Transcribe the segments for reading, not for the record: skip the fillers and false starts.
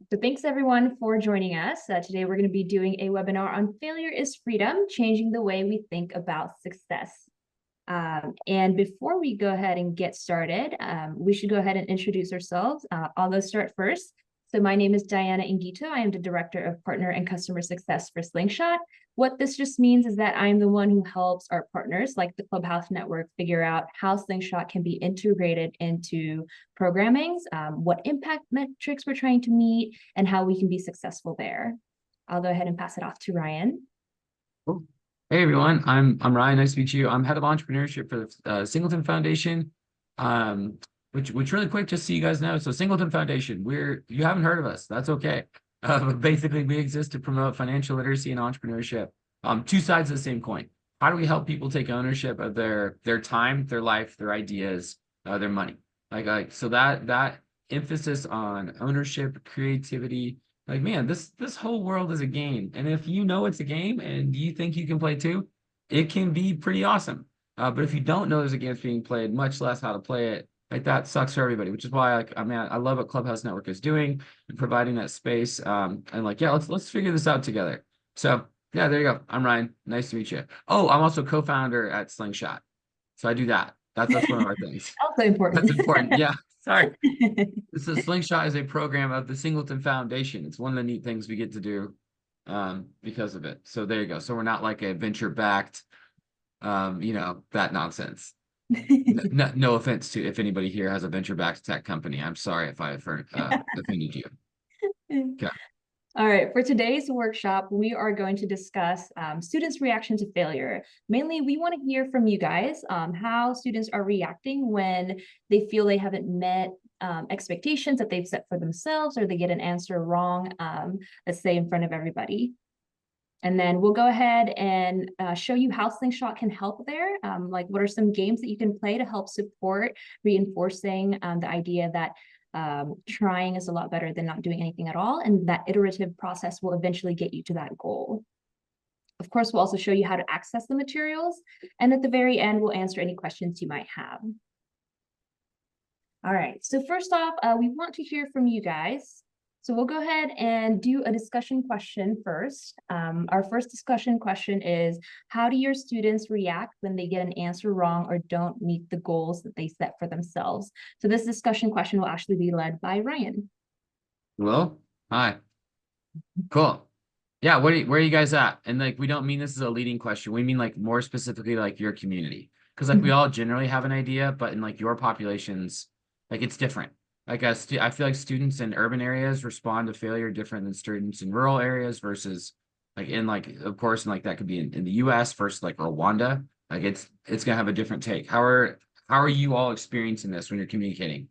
So thanks everyone for joining us. Today we're going to be doing a webinar on failure is freedom, changing the way we think about success. And before we go ahead and get started, we should go ahead and introduce ourselves. I'll go start first. So my name is Diana Ingito. I am the Director of Partner and Customer Success for Slyngshot. What this just means is that I'm the one who helps our partners like the Clubhouse Network figure out how Slyngshot can be integrated into programming, what impact metrics we're trying to meet, and how we can be successful there. I'll go ahead and pass it off to Ryan. Cool. Hey everyone, I'm Ryan. Nice to meet you. I'm head of entrepreneurship for the Singleton Foundation. Which really quick, just so you guys know, so Singleton Foundation, you haven't heard of us, that's okay. But basically, we exist to promote financial literacy and entrepreneurship. Two sides of the same coin. How do we help people take ownership of their time, their life, their ideas, their money? So that emphasis on ownership, creativity. Like, man, this whole world is a game. And if you know it's a game and you think you can play too, it can be pretty awesome. But if you don't know there's a game that's being played, much less how to play it, like that sucks for everybody, which is why I love what Clubhouse Network is doing and providing that space. And yeah, let's figure this out together. So yeah, there you go. I'm Ryan. Nice to meet you. Oh, I'm also co-founder at Slyngshot. So I do that. That's one of our things. Also important. That's important. Yeah. Sorry. This is Slyngshot is a program of the Singleton Foundation. It's one of the neat things we get to do because of it. So there you go. So we're not like a venture-backed, that nonsense. No offense to if anybody here has a venture-backed tech company. I'm sorry if I offended you. Okay. All right, for today's workshop, we are going to discuss students' reaction to failure. Mainly, we want to hear from you guys how students are reacting when they feel they haven't met expectations that they've set for themselves, or they get an answer wrong, let's say in front of everybody. And then we'll go ahead and show you how Slyngshot can help there. Like what are some games that you can play to help support reinforcing the idea that trying is a lot better than not doing anything at all. And that iterative process will eventually get you to that goal. Of course, we'll also show you how to access the materials. And at the very end, we'll answer any questions you might have. All right, so first off, we want to hear from you guys. So we'll go ahead and do a discussion question first. Our first discussion question is, how do your students react when they get an answer wrong or don't meet the goals that they set for themselves? So this discussion question will actually be led by Ryan. Hello. Hi. Cool. Yeah, where are you guys at? And like, we don't mean this as a leading question. We mean like more specifically like your community. Because like we all generally have an idea, but in like your populations, like it's different. Like I feel like students in urban areas respond to failure different than students in rural areas versus like of course, and like that could be in the US versus like Rwanda. Like it's gonna have a different take. How are you all experiencing this when you're communicating?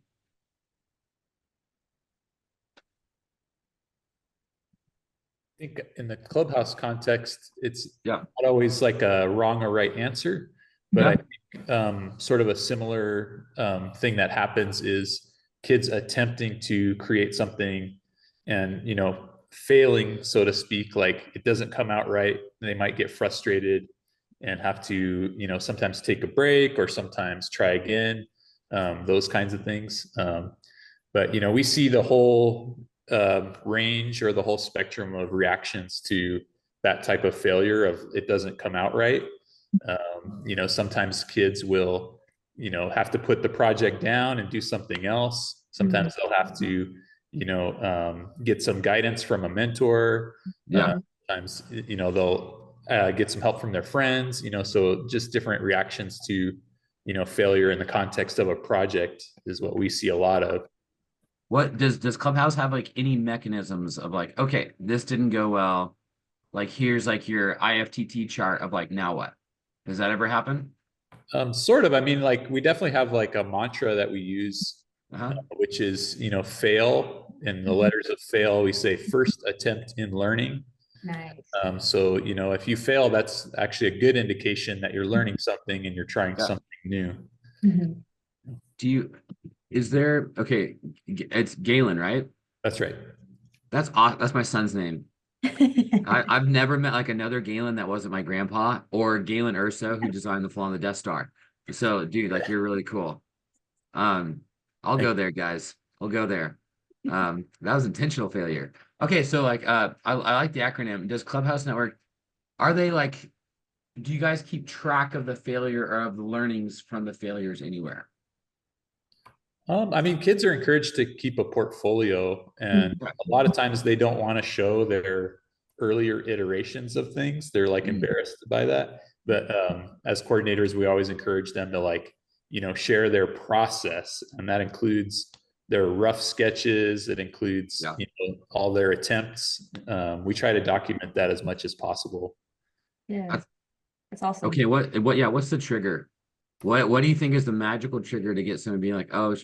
I think in the Clubhouse context, it's Yeah. not always like a wrong or right answer, but Yeah. I think sort of a similar thing that happens is kids attempting to create something and, failing, so to speak, like it doesn't come out right. They might get frustrated and have to, sometimes take a break or sometimes try again, those kinds of things. But, we see the whole range or the whole spectrum of reactions to that type of failure of it doesn't come out right. Sometimes kids will, have to put the project down and do something else. Sometimes they'll have to, get some guidance from a mentor. Yeah. Sometimes, they'll get some help from their friends, so just different reactions to, failure in the context of a project is what we see a lot of. What does Clubhouse have like any mechanisms of like, okay, this didn't go well. Like here's like your IFTT chart of like, now what? Does that ever happen? Sort of. I mean, like we definitely have like a mantra that we use, which is, fail. In the letters of fail, we say first attempt in learning. Nice. So, if you fail, that's actually a good indication that you're learning something and you're trying something new. Okay, it's Galen, right? That's right. That's awesome. That's my son's name. I've never met like another Galen that wasn't my grandpa or Galen Urso who designed the flaw on the Death Star. So dude, like you're really cool. I'll go there, guys. I'll go there. That was intentional failure. Okay, so like I like the acronym. Does Clubhouse Network, are they like, do you guys keep track of the failure or of the learnings from the failures anywhere? I mean, kids are encouraged to keep a portfolio, and Yeah. a lot of times they don't want to show their earlier iterations of things. They're like embarrassed by that. But as coordinators, we always encourage them to like, share their process, and that includes their rough sketches. It includes, Yeah. all their attempts. We try to document that as much as possible. Yeah, that's awesome. Okay, what's the trigger? What do you think is the magical trigger to get someone being like, oh,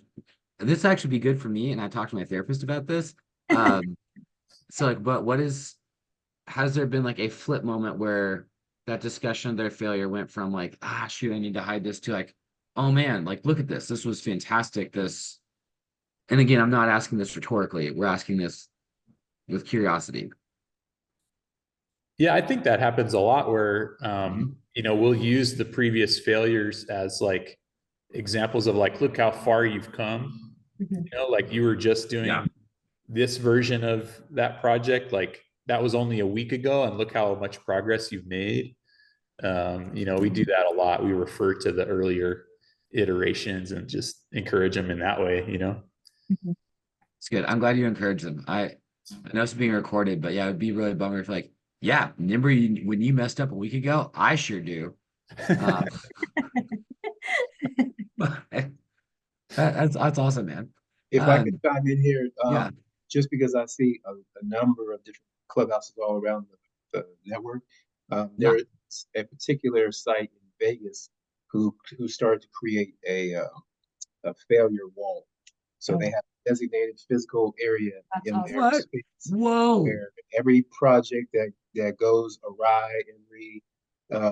this actually be good for me? And I talked to my therapist about this. So like, but has there been like a flip moment where that discussion of their failure went from like, ah, shoot, I need to hide this, to like, oh man, like, look at this. This was fantastic. And again, I'm not asking this rhetorically. We're asking this with curiosity. Yeah, I think that happens a lot where, Mhm. we'll use the previous failures as like examples of like, look how far you've come. Mhm. Like you were just Yeah. doing this version of that project. Like that was only a week ago, and look how much progress you've made. We do that a lot. We refer to the earlier iterations and just encourage them in that way. Mhm. It's good. I'm glad you encourage them. I know it's being recorded, but yeah, it'd be really bummer if like, yeah, remember when you messed up a week ago? I sure do. Um, that's awesome, man. If I could chime in here, Yeah, just because I see a number of different clubhouses all around the network, yeah, there's a particular site in Vegas who started to create a failure wall. So they Oh, have a designated physical area that's in awesome. their what? space Whoa. where every project that goes awry, every uh,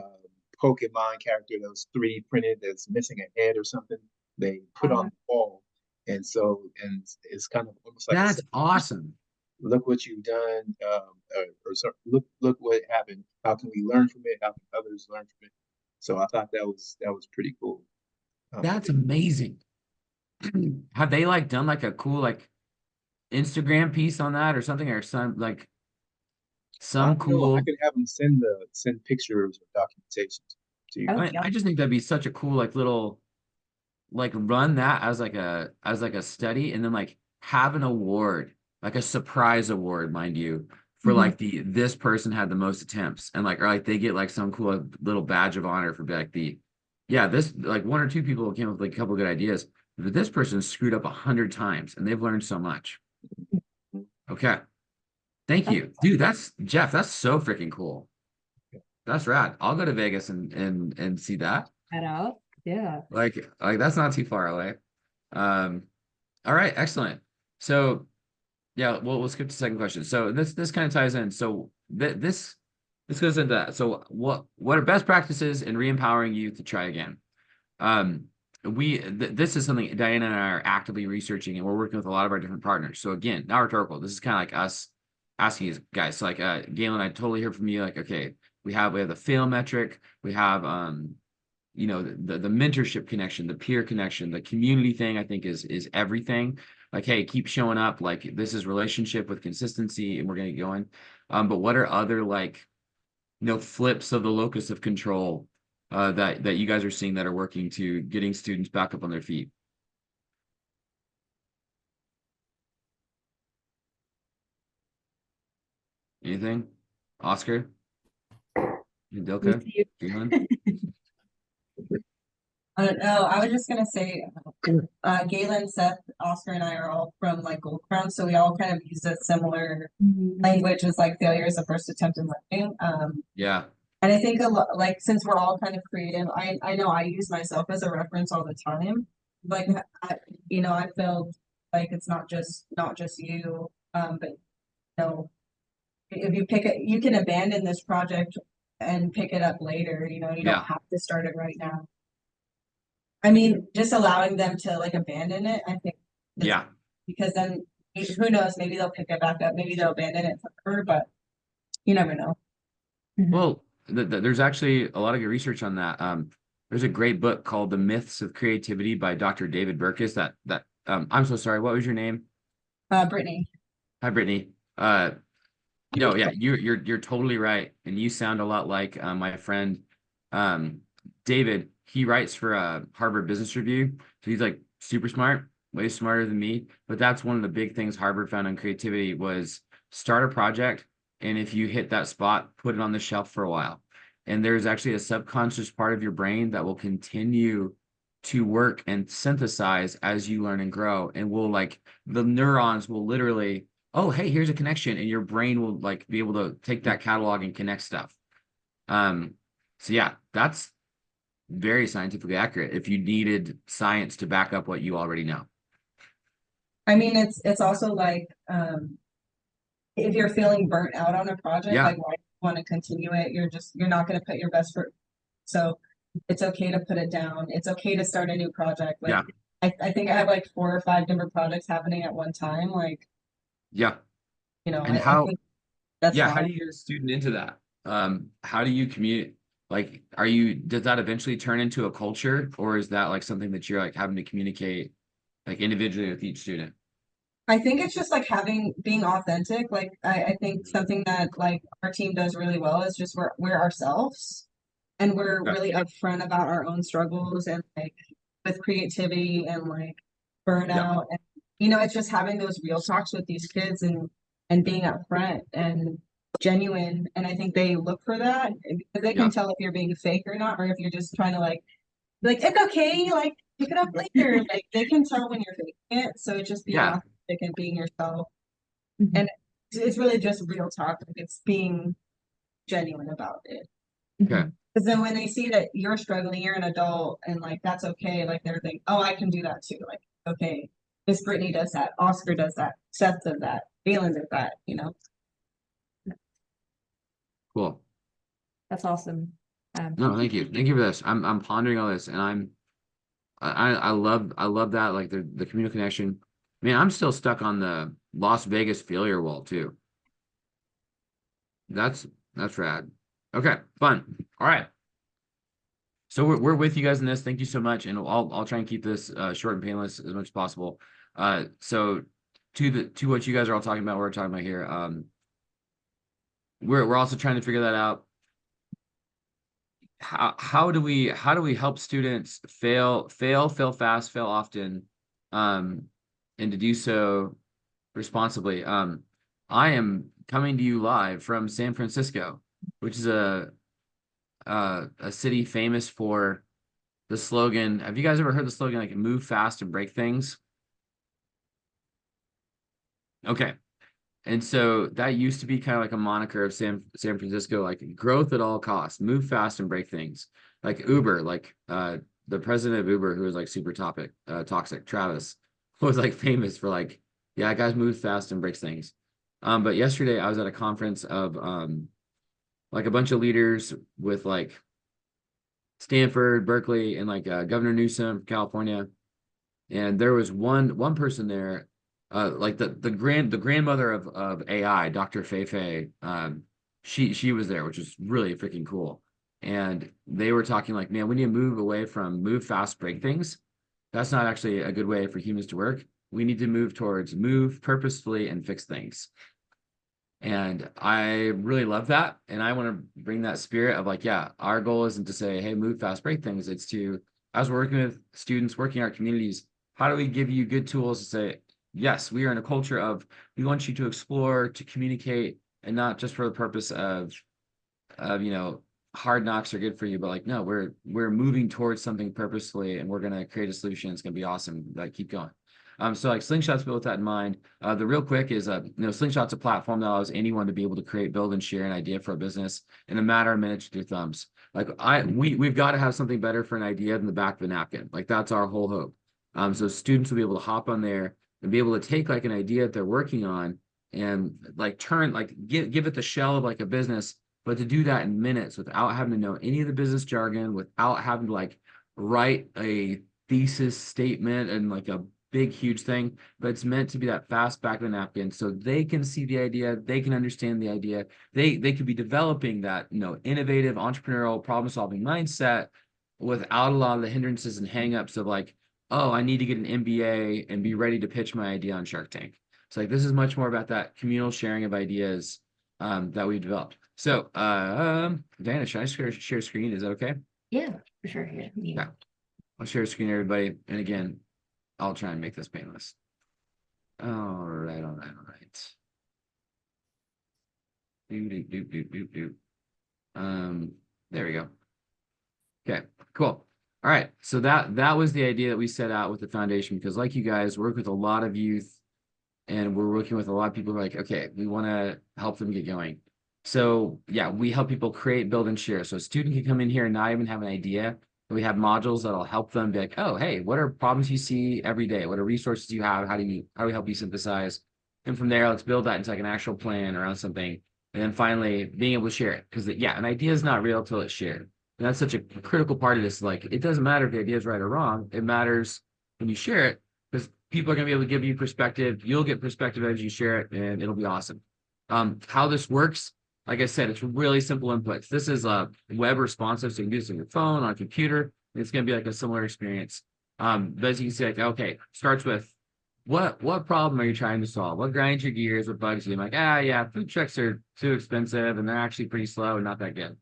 Pokemon character that was 3D printed that's missing a head or something, they put on the wall. And it's kind of almost like That's awesome. look what you've done, look what happened. How can we learn from it? How can others learn from it? So I thought that was pretty cool. That's amazing. Have they like done like a cool like Instagram piece on that or something, or some I cool? could have them send pictures or documentation to you. Oh, I just think that'd be such a cool like little, like, run that as like a study, and then like have an award, like a surprise award, mind you, for Mhm. like this person had the most attempts, and like, or like they get like some cool like, little badge of honor for like yeah, this like one or two people came up with like a couple good ideas, but this person screwed up 100 times and they've learned so much. Okay, thank That's you, dude. That's Jeff. That's so freaking cool. That's rad. I'll go to Vegas and see that. that out. Yeah. Like that's not too far away. Um, all right, excellent. So yeah, we'll skip to the second question. So this kind of ties in. So this goes into that. So what are best practices in re-empowering youth to try again? Um, this is something Diana and I are actively researching, and we're working with a lot of our different partners. So again, not rhetorical. This is kind of like us asking you guys. So like Galen, I totally hear from you. Like, okay, we have the fail metric, we have the mentorship connection, the peer connection, the community thing. I think is everything. Like, hey, keep showing up. Like, this is relationship with consistency, and we're gonna get going. But what are other like flips of the locus of control that you guys are seeing that are working to getting students back up on their feet? Anything? Oscar? We Dilka? see you. Galen? No, I was just gonna say, Galen, Seth, Oscar, and I are all from like Gold Crown, so we all kind of use a similar Mhm. language as like failure is the first attempt in learning. Yeah. And I think a lot, like since we're all kind of creative, I know I use myself as a reference all the time. Like, I felt like it's not just you, but if you pick it, you can abandon this project and pick it up later. You don't Yeah. have to start it right now. I mean, just allowing them to like abandon it, I think, is Yeah. because then who knows, maybe they'll pick it back up, maybe they'll abandon it forever, but you never know. Mhm. Well, there's actually a lot of good research on that. There's a great book called The Myths of Creativity by Dr. David Burkus. I'm so sorry. What was your name? Brittany. Hi, Brittany. No, yeah, you're totally right, and you sound a lot like my friend um, David. He writes for Harvard Business Review, so he's like super smart, way smarter than me. But that's one of the big things Harvard found on creativity was start a project, and if you hit that spot, put it on the shelf for a while. And there's actually a subconscious part of your brain that will continue to work and synthesize as you learn and grow, and will like the neurons will literally, oh, hey, here's a connection, and your brain will like be able to take that catalog and connect stuff. Um, so yeah, that's very scientifically accurate if you needed science to back up what you already know. I mean, it's also like, if you're feeling burnt out on a project, Yeah, like why do you want to continue it? You're not going to put your best foot. So it's okay to put it down. It's okay to start a new project. Like yeah, I think I have like 4 or 5 different projects happening at one time. Like, yeah. And I how, think that's yeah, how fine. do you get a student into that? How do you communicate? Like, does that eventually turn into a culture, or is that like something that you're like having to communicate like individually with each student? I think it's just like being authentic. Like I think something that like our team does really well is just we're ourselves and we're Okay. really upfront about our own struggles and like with creativity and like Yeah, burnout and it's just having those real talks with these kids and being upfront and genuine. And I think they look for that because they can yeah, tell if you're being fake or not, or if you're just trying to like it's okay, like pick it up later. Like they can tell when you're faking it. So it's just being yeah. authentic and being yourself. Mhm. And it's really just real talk. Like it's being genuine about it. Okay. Mhm. Because then when they see that you're struggling, you're an adult and like that's okay, like they're thinking, oh, I can do that too. Like, okay, Miss Brittany does that, Oscar does that, Seth does that, Galen does that. Cool. That's awesome. No, thank you. Thank you for this. I'm pondering all this, and I love that, like the communal connection. Man, I'm still stuck on the Las Vegas failure wall too. That's that's rad. Okay, fun. All right. So we're with you guys in this. Thank you so much, and I'll try and keep this short and painless as much as possible. So to what you guys are all talking about, we're talking about here. We're also trying to figure that out. How do we help students fail fast, fail often, um, and to do so responsibly? I am coming to you live from San Francisco, which is a city famous for the slogan. Have you guys ever heard the slogan like "Move fast and break things"? Okay, and so that used to be kind of like a moniker of San Francisco, like growth at all costs, move fast and break things. Like Uber, like the president of Uber, who was like super toxic, Travis, was like famous for like, yeah, guys move fast and breaks things. But yesterday I was at a conference of like a bunch of leaders with like Stanford, Berkeley, and like Governor Newsom from California. And there was one person there, like the grandmother of AI, Dr. Fei. She was there, which was really freaking cool. And they were talking like, man, we need to move away from move fast, break things. That's not actually a good way for humans to work. We need to move towards move purposefully and fix things. And I really love that. And I want to bring that spirit of like, yeah, our goal isn't to say, hey, move fast, break things. It's to, as we're working with students, working in our communities, how do we give you good tools to say, yes, we are in a culture of, we want you to explore, to communicate, and not just for the purpose of hard knocks are good for you, but like, no, we're moving towards something purposefully and we're going to create a solution. It's going to be awesome. Like, keep going. So like Slingshot's built with that in mind. The real quick is, Slingshot's a platform that allows anyone to be able to create, build, and share an idea for a business in a matter of minutes with your thumbs. Like we've got to have something better for an idea than the back of a napkin. Like that's our whole hope. So students will be able to hop on there and be able to take like an idea that they're working on and like give it the shell of like a business, but to do that in minutes without having to know any of the business jargon, without having to like write a thesis statement and like a big, huge thing, but it's meant to be that fast back of the napkin so they can see the idea, they can understand the idea, they could be developing that, innovative entrepreneurial problem-solving mindset without a lot of the hindrances and hangups of like, oh, I need to get an MBA and be ready to pitch my idea on Shark Tank. It's like, this is much more about that communal sharing of ideas that we've developed. So, Diana, should I share screen? Is that okay? Yeah, for sure. Here. Yeah. I'll share screen, everybody. And again, I'll try and make this painless. All right, all right, all right. There we go. Okay, cool. All right, so that was the idea that we set out with the foundation, because like you guys work with a lot of youth, and we're working with a lot of people who are like, okay, we want to help them get going. So yeah, we help people create, build, and share. So a student can come in here and not even have an idea. We have modules that'll help them be like, oh, hey, what are problems you see every day? What are resources you have? How do we help you synthesize? And from there, let's build that into like an actual plan around something. And then finally, being able to share it. Because yeah, an idea is not real till it's shared. And that's such a critical part of this. Like, it doesn't matter if the idea is right or wrong. It matters when you share it, because people are going to be able to give you perspective. You'll get perspective as you share it, and it'll be awesome. How this works, like I said, it's really simple inputs. This is a web responsive, so you can do this on your phone, on a computer. It's going to be like a similar experience. But as you can see, like, okay, starts with what problem are you trying to solve? What grinds your gears? What bugs you? I'm like, yeah, food trucks are too expensive, and they're actually pretty slow and not that good.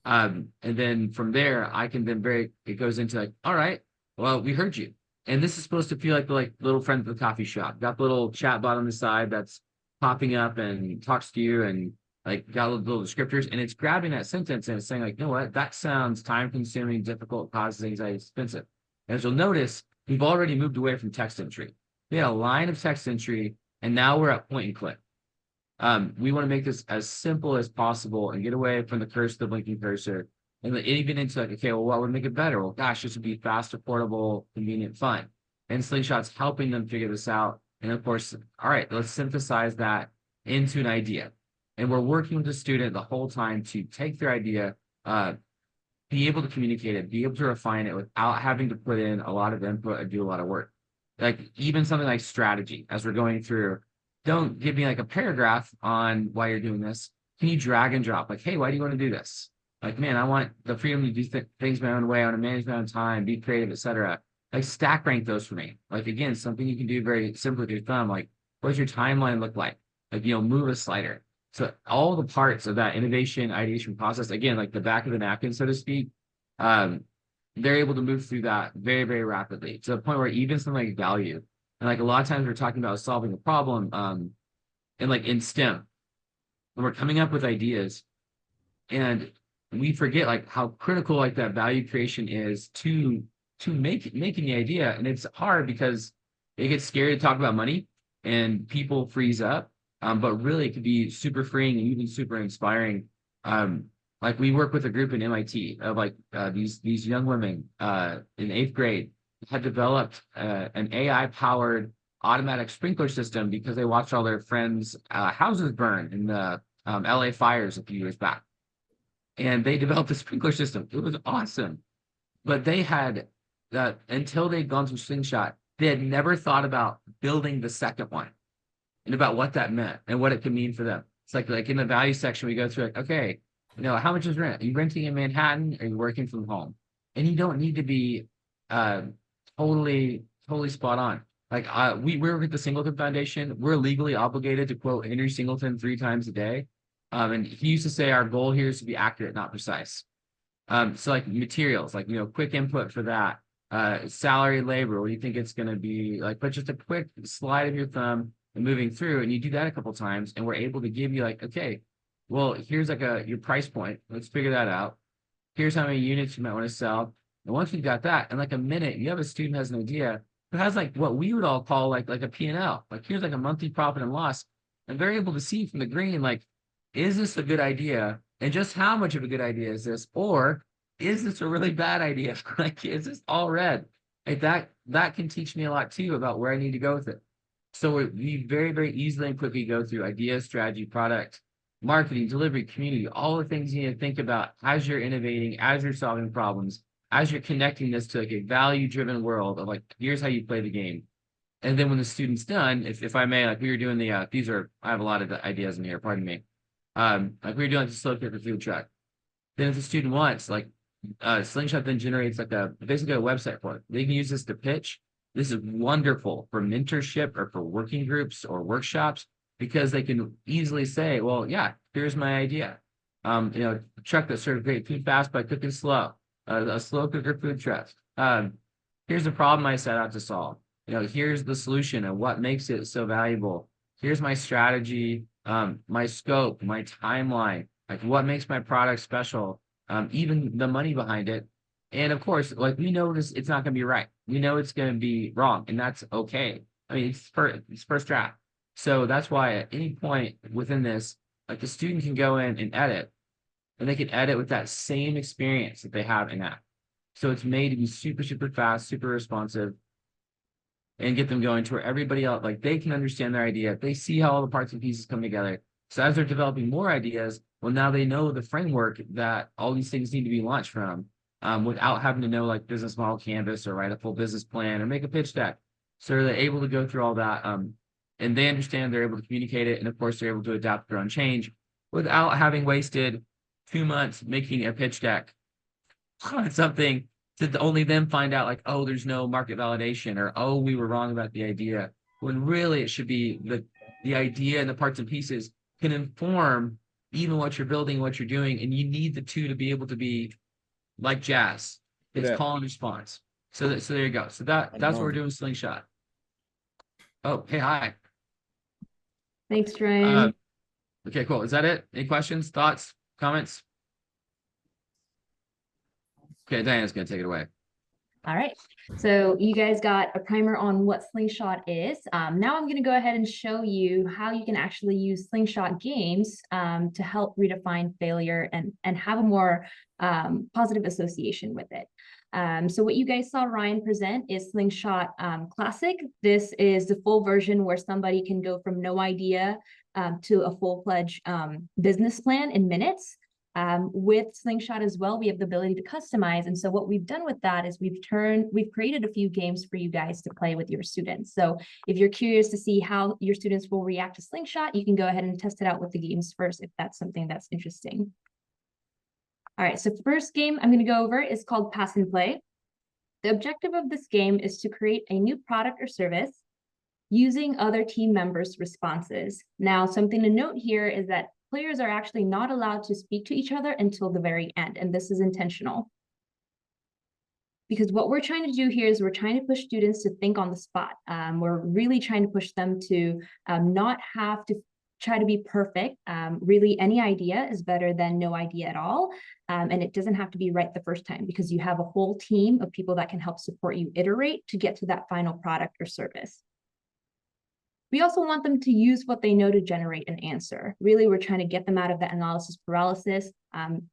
And then from there, I can then it goes into like, all right, well, we heard you. And this is supposed to feel like the little friend at the coffee shop. Got the little chat bot on the side that's popping up and talks to you, and like got little descriptors, and it's grabbing that sentence and it's saying like, you know what, that sounds time consuming, difficult, causes anxiety, expensive. And as you'll notice, we've already moved away from text entry. We had a line of text entry, and now we're at point and click. We want to make this as simple as possible and get away from the cursor, the blinking cursor, and even into like, okay, well, what would make it better? Well, gosh, this would be fast, affordable, convenient, fun. And Slingshot's helping them figure this out. And of course, all right, let's synthesize that into an idea. And we're working with the student the whole time to take their idea, be able to communicate it, be able to refine it without having to put in a lot of input and do a lot of work. Like even something like strategy, as we're going through, don't give me like a paragraph on why you're doing this. Can you drag and drop? Like, hey, why do you want to do this? Like, man, I want the freedom to do things my own way. I want to manage my own time, be creative, etc. Like, stack rank those for me. Like, again, something you can do very simply with your thumb. Like, what does your timeline look like? Like, move a slider. So all the parts of that innovation, ideation process, again, like the back of the napkin, so to speak, they're able to move through that very, very rapidly, to the point where even something like value, and like a lot of times we're talking about solving a problem, and like in STEM, when we're coming up with ideas, and we forget like how critical like that value creation is to making the idea. And it's hard because it gets scary to talk about money and people freeze up. But really it could be super freeing and even super inspiring. Like we work with a group in MIT of like these young women in 8th grade had developed an AI-powered automatic sprinkler system because they watched all their friends' houses burn in the LA fires a few years back. And they developed a sprinkler system. It was awesome. But they had, until they'd gone through Slyngshot, they had never thought about building the second one and about what that meant and what it could mean for them. It's like in the value section, we go through like, okay, how much is rent? Are you renting in Manhattan or are you working from home? And you don't need to be totally spot on. Like we work with the Singleton Foundation. We're legally obligated to quote Henry Singleton 3 times a day. And he used to say our goal here is to be accurate, not precise. So like materials, like, quick input for that. Salary, labor, what do you think it's going to be? Like, but just a quick slide of your thumb and moving through, and you do that a couple times, and we're able to give you like, okay, well, here's like your price point. Let's figure that out. Here's how many units you might want to sell. And once we've got that, in like a minute, you have a student who has an idea who has like what we would all call like a P&L. Like here's like a monthly profit and loss. And they're able to see from the green, like, is this a good idea? And just how much of a good idea is this? Or is this a really bad idea? Like, is this all red? Like that can teach me a lot too about where I need to go with it. So we very, very easily and quickly go through idea, strategy, product, marketing, delivery, community, all the things you need to think about as you're innovating, as you're solving problems, as you're connecting this to like a value-driven world of like, here's how you play the game. And then when the student's done, if I may, like we were doing I have a lot of ideas in here, pardon me. Like we were doing like the slow cooker food truck. Then if the student wants, like Slyngshot then generates like basically a website for it. They can use this to pitch. This is wonderful for mentorship or for working groups or workshops, because they can easily say, well, yeah, here's my idea. A truck that serves great food fast by cooking slow, a slow cooker food truck. Here's the problem I set out to solve. Here's the solution and what makes it so valuable. Here's my strategy, my scope, my timeline, like what makes my product special, even the money behind it. And of course, like we know it's not going to be right. We know it's going to be wrong, and that's okay. I mean, it's first draft. So that's why at any point within this, like the student can go in and edit, and they can edit with that same experience that they have in that. So it's made to be super, super fast, super responsive, and get them going to where everybody else, like they can understand their idea. They see how all the parts and pieces come together. So as they're developing more ideas, well, now they know the framework that all these things need to be launched from, without having to know like business model canvas or write a full business plan or make a pitch deck. So they're able to go through all that, and they understand, they're able to communicate it. And of course, they're able to adapt their own change without having wasted 2 months making a pitch deck on something to only then find out like, oh, there's no market validation, or, oh, we were wrong about the idea. When really it should be the idea and the parts and pieces can inform even what you're building, what you're doing. And you need the two to be able to be like jazz. It's call and response. So there you go. So that's what we're doing Slyngshot. Oh, hey, hi. Thanks, Ryan. Okay, cool. Is that it? Any questions, thoughts, comments? Okay, Diana's gonna take it away. All right, so you guys got a primer on what Slyngshot is. Now I'm going to go ahead and show you how you can actually use Slyngshot games to help redefine failure and have a more positive association with it. So what you guys saw Ryan present is Slyngshot Classic. This is the full version where somebody can go from no idea to a full-fledged business plan in minutes. With Slyngshot as well, we have the ability to customize. And so what we've done with that is we've created a few games for you guys to play with your students. So if you're curious to see how your students will react to Slyngshot, you can go ahead and test it out with the games first if that's something that's interesting. All right, so first game I'm going to go over is called Pass and Play. The objective of this game is to create a new product or service using other team members' responses. Now, something to note here is that players are actually not allowed to speak to each other until the very end, and this is intentional. Because what we're trying to do here is we're trying to push students to think on the spot. We're really trying to push them to not have to try to be perfect. Really, any idea is better than no idea at all. And it doesn't have to be right the first time, because you have a whole team of people that can help support you iterate to get to that final product or service. We also want them to use what they know to generate an answer. Really, we're trying to get them out of that analysis paralysis.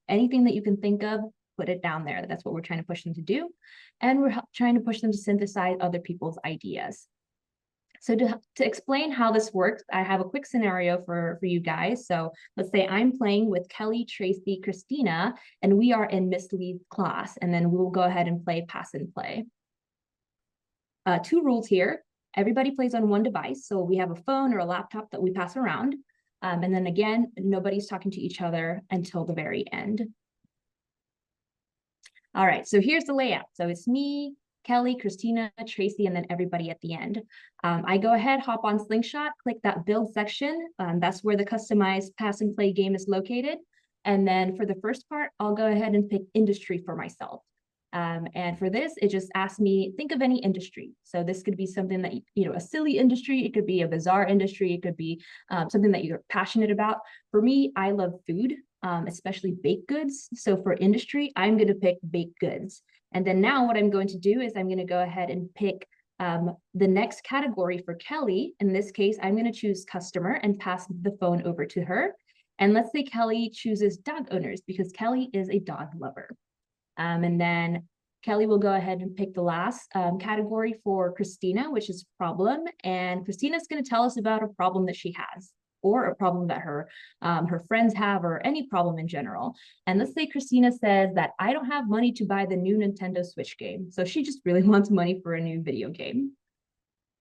Anything that you can think of, put it down there. That's what we're trying to push them to do. And we're trying to push them to synthesize other people's ideas. So to explain how this works, I have a quick scenario for you guys. So let's say I'm playing with Kelly, Tracy, Christina, and we are in Miss Lee's class. And then we'll go ahead and play Pass and Play. 2 rules here. Everybody plays on one device. So we have a phone or a laptop that we pass around. And then again, nobody's talking to each other until the very end. All right, so here's the layout. So it's me, Kelly, Christina, Tracy, and then everybody at the end. I go ahead, hop on Slyngshot, click that build section. That's where the customized Pass and Play game is located. And then for the first part, I'll go ahead and pick industry for myself. And for this, it just asks me, think of any industry. So this could be something that, a silly industry. It could be a bizarre industry. It could be something that you're passionate about. For me, I love food, especially baked goods. So for industry, I'm going to pick baked goods. And then now what I'm going to do is I'm going to go ahead and pick the next category for Kelly. In this case, I'm going to choose customer and pass the phone over to her. And let's say Kelly chooses dog owners because Kelly is a dog lover. And then Kelly will go ahead and pick the last category for Christina, which is problem. And Christina's going to tell us about a problem that she has, or a problem that her friends have, or any problem in general. And let's say Christina says that I don't have money to buy the new Nintendo Switch game. So she just really wants money for a new video game.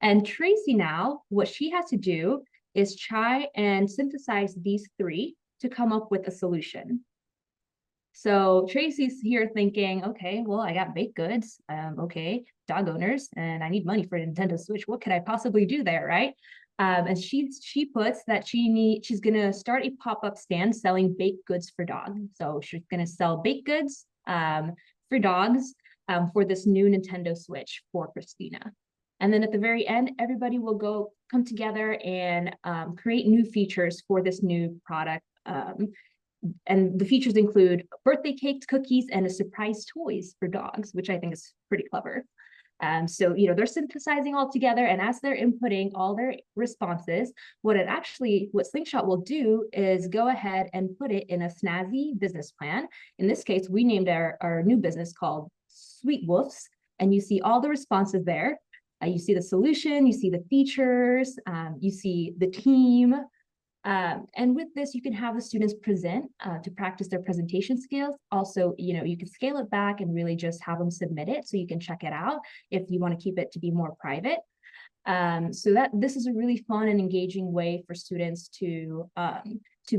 And Tracy now, what she has to do is try and synthesize these 3 to come up with a solution. So Tracy's here thinking, okay, well, I got baked goods, okay, dog owners, and I need money for a Nintendo Switch. What could I possibly do there, right? And she puts that she's gonna start a pop-up stand selling baked goods for dogs. So she's gonna sell baked goods for dogs for this new Nintendo Switch for Christina. And then at the very end, everybody will come together and create new features for this new product. And the features include birthday cakes, cookies, and a surprise toys for dogs, which I think is pretty clever. So, they're synthesizing all together, and as they're inputting all their responses, what Slyngshot will do is go ahead and put it in a snazzy business plan. In this case, we named our new business called Sweet Wolves, and you see all the responses there. You see the solution, you see the features, you see the team. And with this, you can have the students present to practice their presentation skills. Also, you can scale it back and really just have them submit it so you can check it out if you want to keep it to be more private. So that this is a really fun and engaging way for students to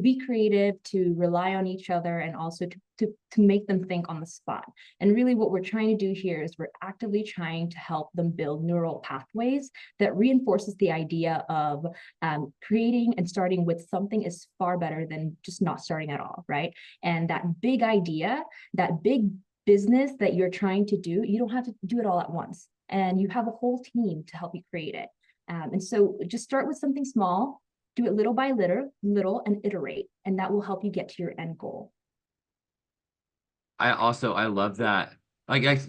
be creative, to rely on each other, and also to make them think on the spot. And really what we're trying to do here is we're actively trying to help them build neural pathways that reinforces the idea of creating and starting with something is far better than just not starting at all, right? And that big idea, that big business that you're trying to do, you don't have to do it all at once. And you have a whole team to help you create it. And so just start with something small, do it little by little, and iterate, and that will help you get to your end goal. I love that.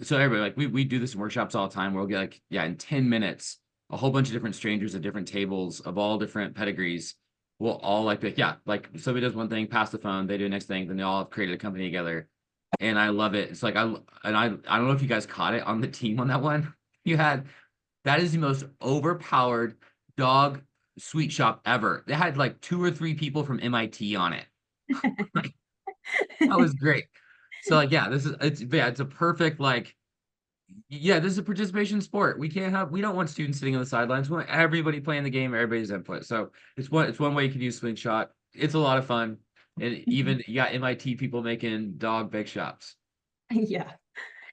So everybody, we do this in workshops all the time. We'll get in 10 minutes, a whole bunch of different strangers at different tables of all different pedigrees. We'll all like somebody does one thing, pass the phone, they do the next thing, then they all have created a company together. And I love it. It's like, I don't know if you guys caught it on the team on that one. That is the most overpowered dog sweet shop ever. They had like 2 or 3 people from MIT on it. That was great. So it's a perfect, this is a participation sport. We don't want students sitting on the sidelines. We want everybody playing the game, everybody's input. So it's one way you can use Slyngshot. It's a lot of fun. And even you got MIT people making dog bake shops. Yeah.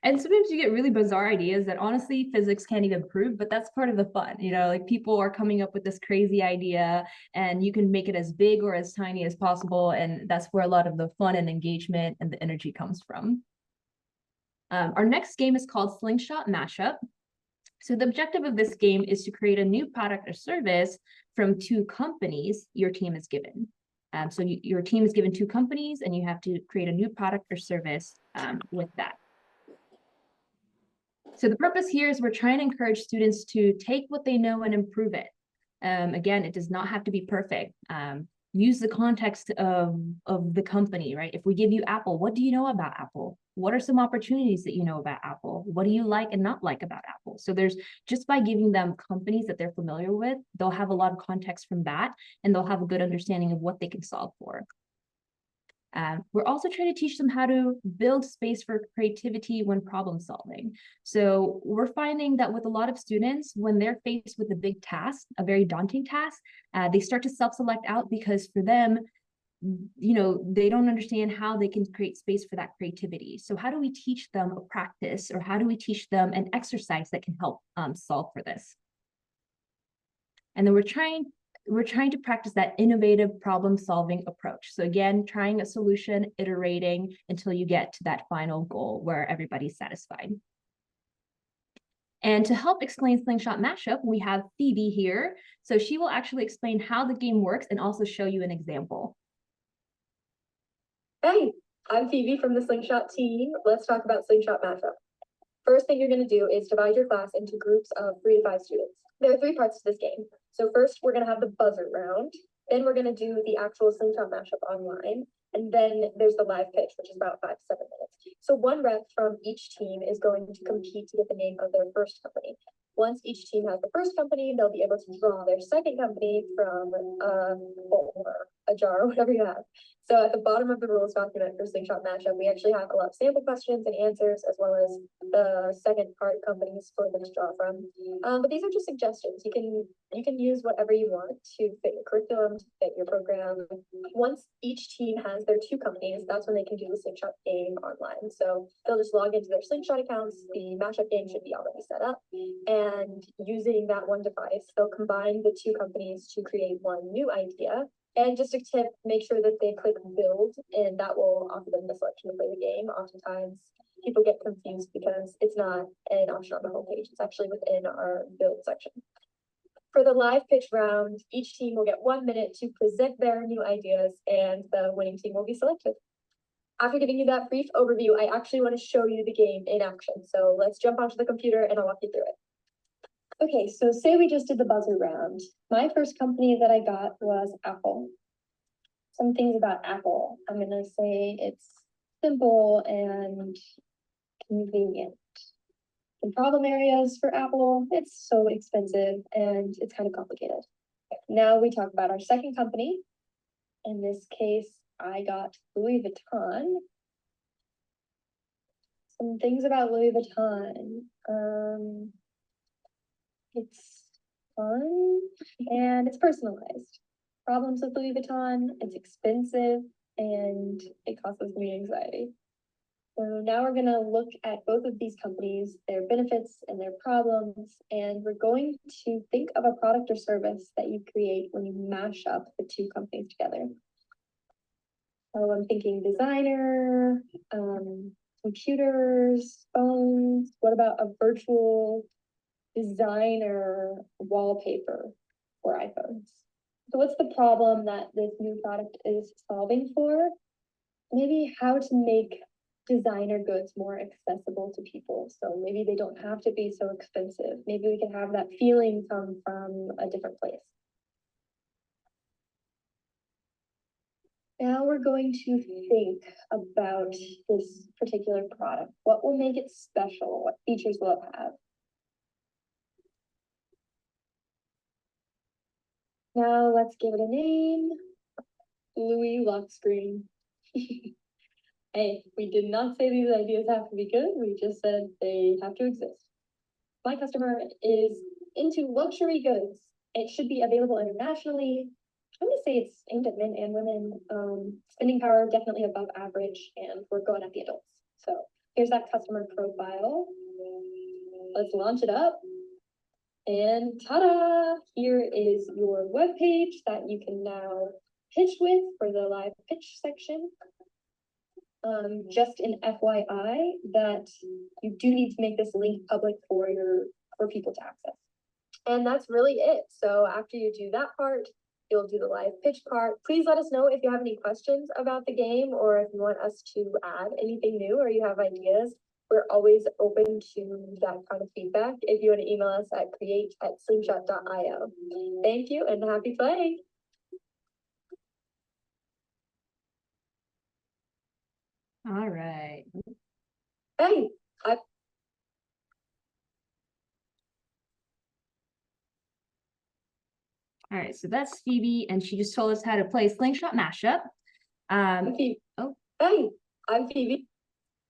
And sometimes you get really bizarre ideas that honestly physics can't even prove, but that's part of the fun. Like people are coming up with this crazy idea and you can make it as big or as tiny as possible. And that's where a lot of the fun and engagement and the energy comes from. Our next game is called Slyngshot Mashup. So the objective of this game is to create a new product or service from 2 companies your team is given. So your team is given 2 companies and you have to create a new product or service with that. So the purpose here is we're trying to encourage students to take what they know and improve it. Again, it does not have to be perfect. Use the context of the company, right? If we give you Apple, what do you know about Apple? What are some opportunities that you know about Apple? What do you like and not like about Apple? So just by giving them companies that they're familiar with, they'll have a lot of context from that, and they'll have a good understanding of what they can solve for. We're also trying to teach them how to build space for creativity when problem solving. So we're finding that with a lot of students, when they're faced with a big task, a very daunting task, they start to self-select out because for them, they don't understand how they can create space for that creativity. So how do we teach them a practice, or how do we teach them an exercise that can help solve for this? And then we're trying to practice that innovative problem-solving approach. So again, trying a solution, iterating until you get to that final goal where everybody's satisfied. And to help explain Slyngshot Mashup, we have Phoebe here. So she will actually explain how the game works and also show you an example. Hey, I'm Phoebe from the Slyngshot team. Let's talk about Slyngshot Mashup. First thing you're going to do is divide your class into groups of 3 to 5 students. There are 3 parts to this game. So first, we're going to have the buzzer round. Then we're going to do the actual Slyngshot Mashup online. And then there's the live pitch, which is about 5 to 7 minutes. So one rep from each team is going to compete to get the name of their first company. Once each team has the first company, they'll be able to draw their second company from a folder a jar or whatever you have. So at the bottom of the rules document for Slingshot Mashup, we actually have a lot of sample questions and answers, as well as the second part companies for them to draw from. But these are just suggestions. You can use whatever you want to fit your curriculum, to fit your program. Once each team has their 2 companies, that's when they can do the Slingshot game online. So they'll just log into their Slingshot accounts. The Mashup game should be already set up, and using that one device, they'll combine the 2 companies to create one new idea. And just a tip, make sure that they click build, and that will offer them the selection to play the game. Oftentimes people get confused because it's not an option on the homepage. It's actually within our build section. For the live pitch round, each team will get 1 minute to present their new ideas, and the winning team will be selected. After giving you that brief overview, I actually want to show you the game in action. So let's jump onto the computer and I'll walk you through it. Okay, so say we just did the buzzer round. My first company that I got was Apple. Some things about Apple. I'm gonna say it's simple and convenient. The problem areas for Apple, it's so expensive and it's kind of complicated. Now we talk about our second company. In this case, I got Louis Vuitton. Some things about Louis Vuitton. It's fun and it's personalized. Problems with Louis Vuitton, it's expensive and it causes me anxiety. So now we're gonna look at both of these companies, their benefits and their problems, and we're going to think of a product or service that you create when you mash up the 2 companies together. So I'm thinking designer, computers, phones. What about a virtual designer wallpaper for iPhones? So what's the problem that this new product is solving for? Maybe how to make designer goods more accessible to people. So maybe they don't have to be so expensive. Maybe we can have that feeling come from a different place. Now we're going to think about this particular product. What will make it special? What features will it have? Now let's give it a name. Louis lock screen. Hey, we did not say these ideas have to be good. We just said they have to exist. My customer is into luxury goods. It should be available internationally. I'm gonna say it's aimed at men and women. Spending power definitely above average, and we're going at the adults. So here's that customer profile. Let's launch it up. And ta-da! Here is your webpage that you can now pitch with for the live pitch section. Just an FYI that you do need to make this link public for people to access. And that's really it. So after you do that part, you'll do the live pitch part. Please let us know if you have any questions about the game, or if you want us to add anything new, or you have ideas. We're always open to that kind of feedback. If you want to email us at create@slingshot.io. Thank you and happy playing. All right. Hey, All right, so that's Phoebe, and she just told us how to play Slingshot Mashup. I'm Phoebe. Oh. Hey, I'm Phoebe.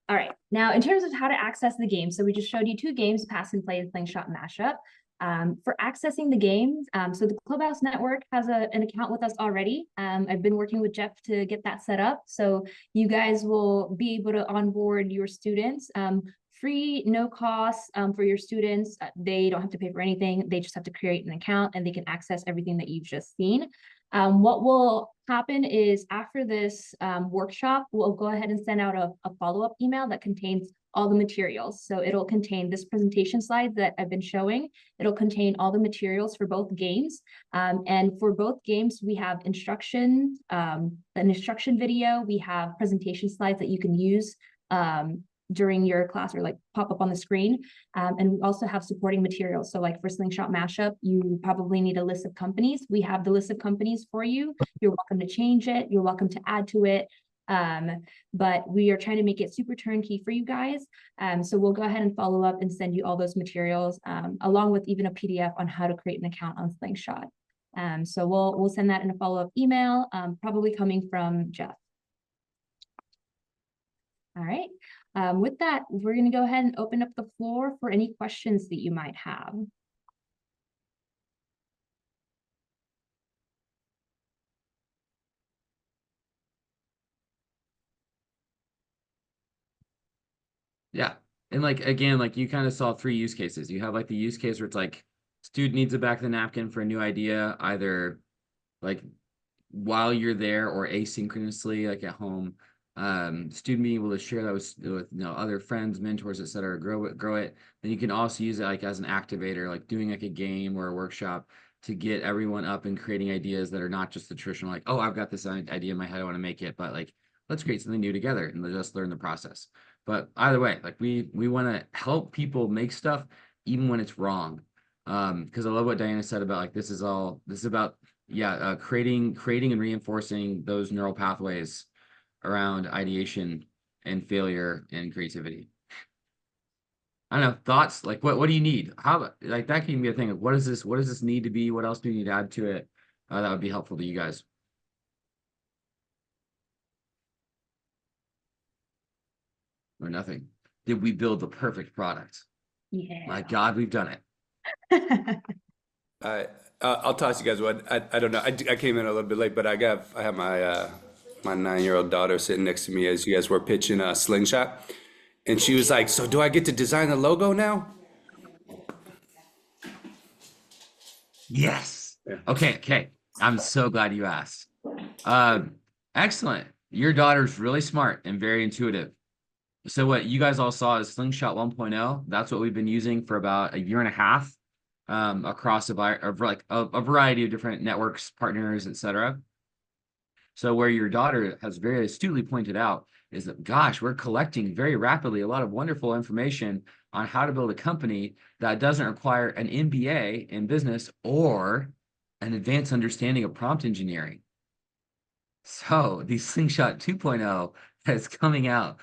All right, now in terms of how to access the game, so we just showed you 2 games, Pass and Play and Slingshot Mashup. For accessing the games, so the Clubhouse Network has an account with us already. I've been working with Jeff to get that set up, so you guys will be able to onboard your students. Free, no cost for your students. They don't have to pay for anything. They just have to create an account and they can access everything that you've just seen. What will happen is after this workshop, we'll go ahead and send out a follow-up email that contains all the materials. So it'll contain this presentation slide that I've been showing. It'll contain all the materials for both games. And for both games, we have instruction, an instruction video. We have presentation slides that you can use during your class, or like pop up on the screen. And we also have supporting materials. So like for Slingshot Mashup, you probably need a list of companies. We have the list of companies for you. You're welcome to change it. You're welcome to add to it. But we are trying to make it super turnkey for you guys. So we'll go ahead and follow up and send you all those materials, along with even a PDF on how to create an account on Slingshot. So we'll send that in a follow-up email, probably coming from Jeff. All right. With that, we're going to go ahead and open up the floor for any questions that you might have. Yeah. And like, again, like you kind of saw 3 use cases. You have like the use case where it's like student needs a back of the napkin for a new idea, either like while you're there or asynchronously, like at home. Student being able to share that with other friends, mentors, etc., grow it. Then you can also use it like as an activator, like doing like a game or a workshop to get everyone up and creating ideas that are not just the traditional, like, oh, I've got this idea in my head, I want to make it, but like, let's create something new together and just learn the process. But either way, like we want to help people make stuff even when it's wrong. Because I love what Diana said about like this is about creating and reinforcing those neural pathways around ideation and failure and creativity. I don't know, thoughts, like what do you need? How, like that can be a thing of what does this need to be? What else do you need to add to it? That would be helpful to you guys. Or nothing. Did we build the perfect product? Yeah. My God, we've done it. I'll toss you guys one. I don't know. I came in a little bit late, but I have my my 9-year-old daughter sitting next to me as you guys were pitching a Slyngshot, and she was like, "So do I get to design the logo now?" Yes. Yeah. Okay. I'm so glad you asked. Excellent. Your daughter's really smart and very intuitive. So what you guys all saw is Slyngshot 1.0. That's what we've been using for about 1.5 years, across a variety of different networks, partners, etc. So where your daughter has very astutely pointed out is that, gosh, we're collecting very rapidly a lot of wonderful information on how to build a company that doesn't require an MBA in business or an advanced understanding of prompt engineering. So the Slyngshot 2.0 is coming out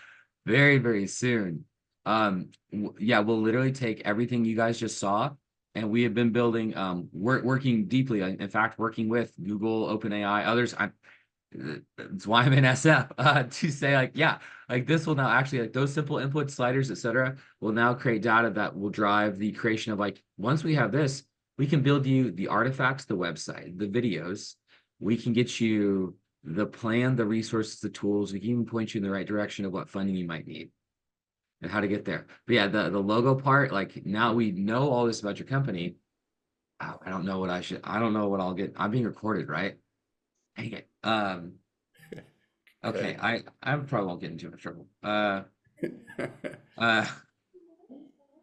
very, very soon. We'll literally take everything you guys just saw, and we have been building, working deeply, in fact, working with Google, OpenAI, others. That's why I'm in SF, to say like, yeah, like this will now actually, like those simple input sliders, etc., will now create data that will drive the creation of, like, once we have this, we can build you the artifacts, the website, the videos. We can get you the plan, the resources, the tools. We can even point you in the right direction of what funding you might need and how to get there. But yeah, the logo part, like now we know all this about your company. Oh, I don't know what I'll get. I'm being recorded, right? Dang it. Okay, I probably won't get into too much trouble.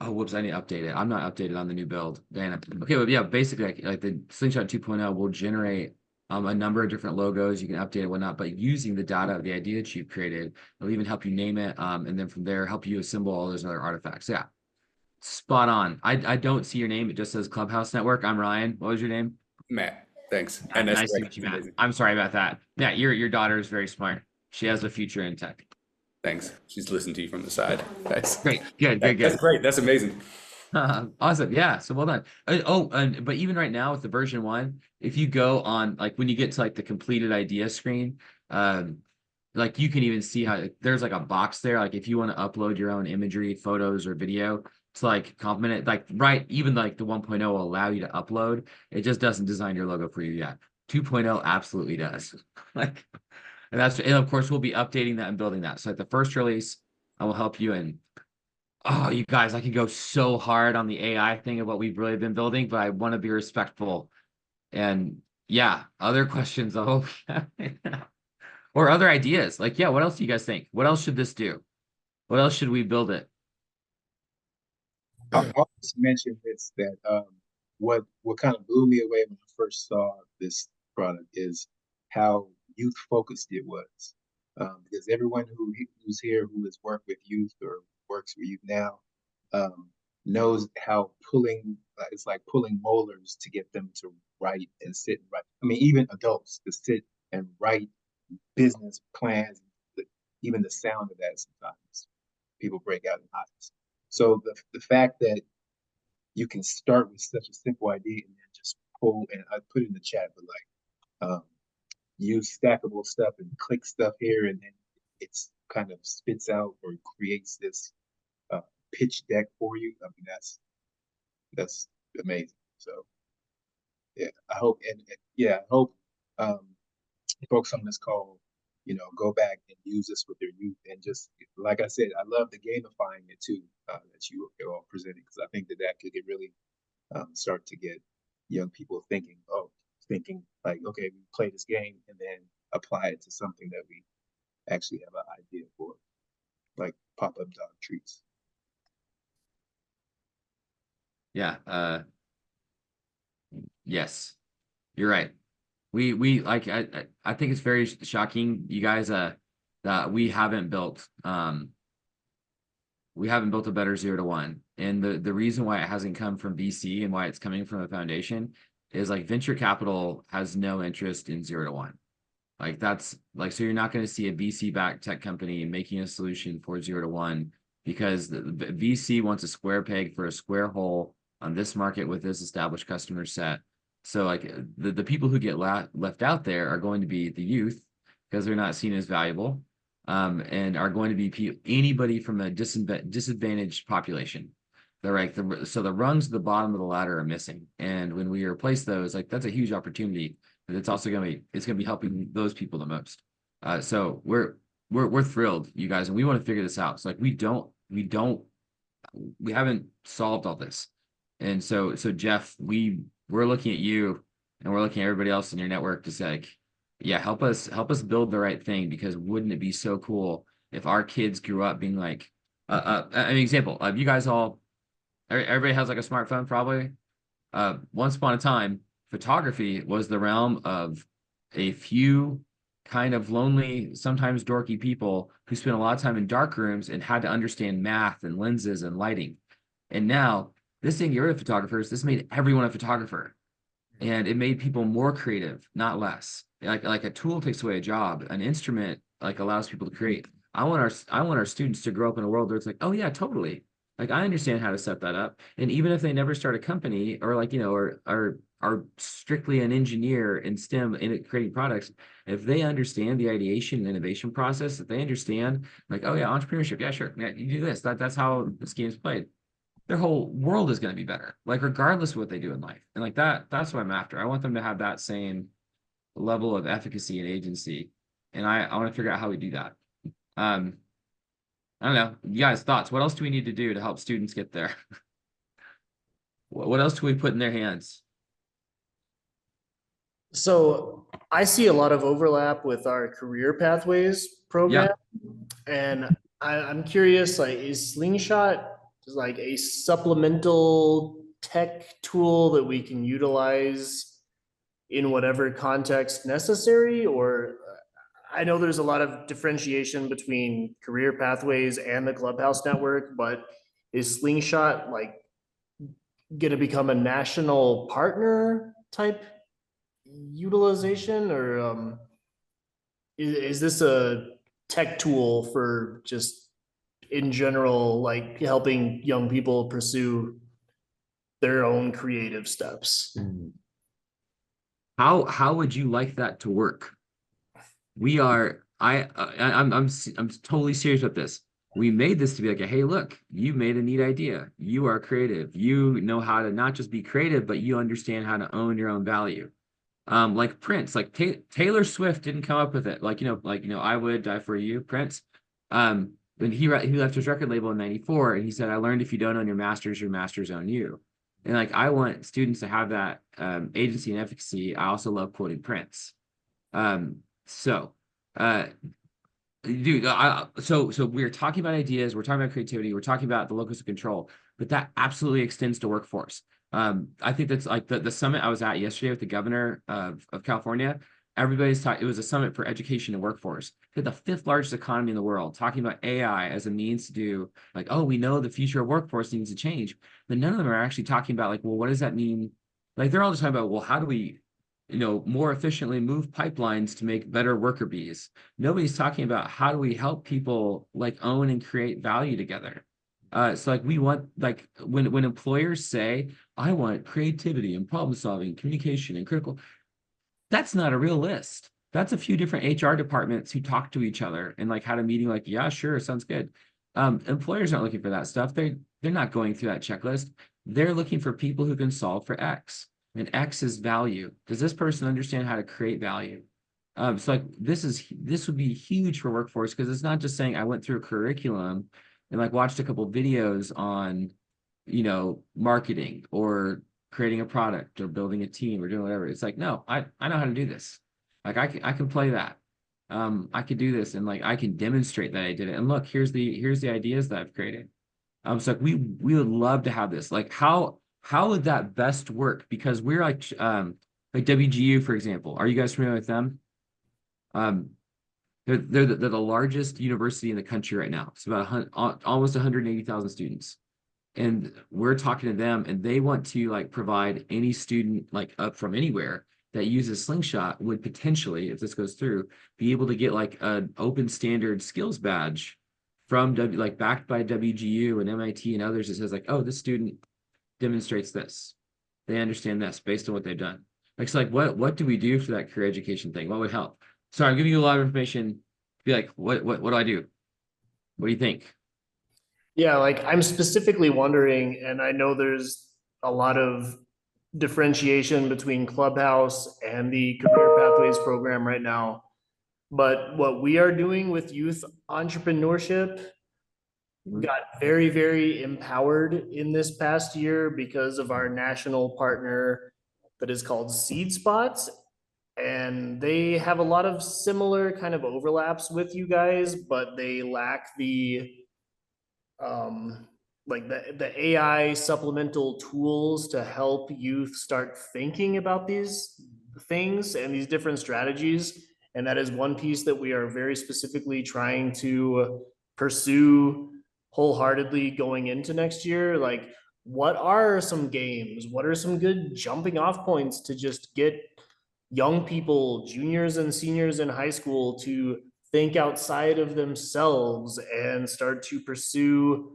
Oh, whoops, I need to update it. I'm not updated on the new build. Dana. Okay, but yeah, basically like the Slyngshot 2.0 will generate a number of different logos. You can update it, whatnot, but using the data of the idea that you've created, it'll even help you name it, and then from there help you assemble all those other artifacts. Yeah, spot on. I don't see your name. It just says Clubhouse Network. I'm Ryan. What was your name? Matt, thanks. Yeah, nice to meet you, Matt. I'm sorry about that. Yeah, your daughter is very smart. She has a future in tech. Thanks. She's listening to you from the side. Nice. Great. Good. That's great. That's amazing. Awesome. Yeah. So well done. But even right now with the version 1, if you go on, like when you get to like the completed idea screen, like you can even see how there's like a box there. Like if you want to upload your own imagery, photos, or video to like complement it, like even like the 1.0 will allow you to upload. It just doesn't design your logo for you yet. 2.0 absolutely does. Like, and of course we'll be updating that and building that. So at the first release, I will help you. And oh, you guys, I could go so hard on the AI thing of what we've really been building, but I want to be respectful. And yeah, other questions, I hope. Or other ideas. Like, yeah, what else do you guys think? What else should this do? What else should we build it? I'll just mention this, that what kind of blew me away when I first saw this product is how youth focused it was. Because everyone who's here who has worked with youth or works with youth now knows how it's like pulling molars to get them to write and sit and write. I mean, even adults to sit and write business plans, even the sound of that, sometimes people break out in hives. So the fact that you can start with such a simple idea and then just pull, and I put it in the chat, but like use stackable stuff and click stuff here, and then it's kind of spits out or creates this pitch deck for you. I mean, that's amazing. So yeah, I hope, and yeah, I hope folks on this call, you know, go back and use this with their youth, and just like I said, I love the gamifying it too that you are all presenting, because I think that that could get really start to get young people thinking, thinking like, okay, we play this game and then apply it to something that we actually have an idea for, like pop-up dog treats. Yeah. Yes, you're right. We like I think it's very shocking, you guys, that we haven't built a better 0 to 1. And the reason why it hasn't come from VC and why it's coming from a foundation is like venture capital has no interest in 0 to 1. Like that's like, so you're not going to see a VC backed tech company making a solution for 0 to 1, because the VC wants a square peg for a square hole on this market with this established customer set. So like the people who get left out there are going to be the youth, because they're not seen as valuable, and are going to be anybody from a disadvantaged population. They're like so the rungs at the bottom of the ladder are missing, and when we replace those, like that's a huge opportunity. But it's also going to be helping those people the most. So we're thrilled, you guys, and we want to figure this out. So like we haven't solved all this, and so Jeff, we're looking at you, and we're looking at everybody else in your network to say, like, yeah, help us build the right thing, because wouldn't it be so cool if our kids grew up being like, an example of you guys all, everybody has like a smartphone probably. Once upon a time, photography was the realm of a few kind of lonely, sometimes dorky people who spent a lot of time in dark rooms and had to understand math and lenses and lighting. And now this didn't get rid of photographers. This made everyone a photographer, and it made people more creative, not less. Like a tool takes away a job, an instrument like allows people to create. I want our students to grow up in a world where it's like, oh yeah, totally. Like I understand how to set that up. And even if they never start a company, or like, you know, or are strictly an engineer in STEM in creating products, if they understand the ideation and innovation process, if they understand like, oh yeah, entrepreneurship, yeah, sure, yeah, you do this, that's how this game's played, their whole world is going to be better, like regardless of what they do in life. And like that's what I'm after. I want them to have that same level of efficacy and agency. And I want to figure out how we do that. I don't know, you guys, thoughts? What else do we need to do to help students get there? What else do we put in their hands? So I see a lot of overlap with our career pathways program. And I'm curious, like, is Slyngshot like a supplemental tech tool that we can utilize in whatever context necessary? Or I know there's a lot of differentiation between career pathways and the Clubhouse network, but is Slyngshot like going to become a national partner type utilization, or is this a tech tool for just in general, like helping young people pursue their own creative steps? How would you like that to work? I'm totally serious with this. We made this to be like, hey, look, you made a neat idea. You are creative. You know how to not just be creative, but you understand how to own your own value. Like Prince, like Taylor Swift didn't come up with it. Like, I Would Die For You, Prince. When he left his record label in '94, and he said, I learned if you don't own your masters own you. And like, I want students to have that agency and efficacy. I also love quoting Prince. So we're talking about ideas, we're talking about creativity, we're talking about the locus of control, but that absolutely extends to workforce. I think that's like the summit I was at yesterday with the governor of California. Everybody's talking, it was a summit for education and workforce. They're the 5th largest economy in the world, talking about AI as a means to do like, oh, we know the future of workforce needs to change, but none of them are actually talking about like, well, what does that mean? Like they're all just talking about, well, how do we, more efficiently move pipelines to make better worker bees? Nobody's talking about how do we help people like own and create value together. So like we want, like when employers say, I want creativity and problem solving, communication and critical, that's not a real list. That's a few different HR departments who talk to each other and like had a meeting like, yeah, sure, sounds good. Employers aren't looking for that stuff. They're not going through that checklist. They're looking for people who can solve for X. And X is value. Does this person understand how to create value? So like this would be huge for workforce because it's not just saying I went through a curriculum and like watched a couple videos on, marketing or creating a product or building a team or doing whatever. It's like, no, I know how to do this. Like I can play that. I can do this and like I can demonstrate that I did it. And look, here's the ideas that I've created. So like, we would love to have this. Like how would that best work? Because we're like WGU, for example. Are you guys familiar with them? They're the largest university in the country right now. It's about almost 180,000 students. And we're talking to them and they want to like provide any student like up from anywhere that uses Slyngshot would potentially, if this goes through, be able to get like an open standard skills badge from like backed by WGU and MIT and others that says like, oh, this student demonstrates this. They understand this based on what they've done. Like, so like what do we do for that career education thing? What would help? Sorry, I'm giving you a lot of information. Be like, what do I do? What do you think? Yeah, like I'm specifically wondering, and I know there's a lot of differentiation between Clubhouse and the Career Pathways program right now. But what we are doing with youth entrepreneurship got very, very empowered in this past year because of our national partner that is called Seed Spots. And they have a lot of similar kind of overlaps with you guys, but they lack the like the AI supplemental tools to help youth start thinking about these things and these different strategies. And that is one piece that we are very specifically trying to pursue wholeheartedly going into next year. Like, what are some games? What are some good jumping off points to just get young people, juniors and seniors in high school, to think outside of themselves and start to pursue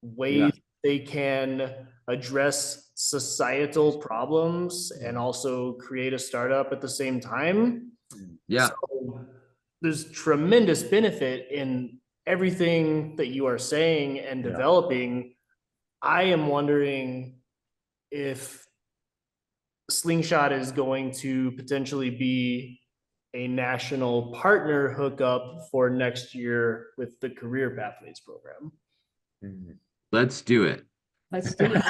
ways they can address societal problems and also create a startup at the same time? Yeah. So there's tremendous benefit in everything that you are saying and developing. I am wondering if Slyngshot is going to potentially be a national partner hookup for next year with the Career Pathways program. Let's do it. Let's do it.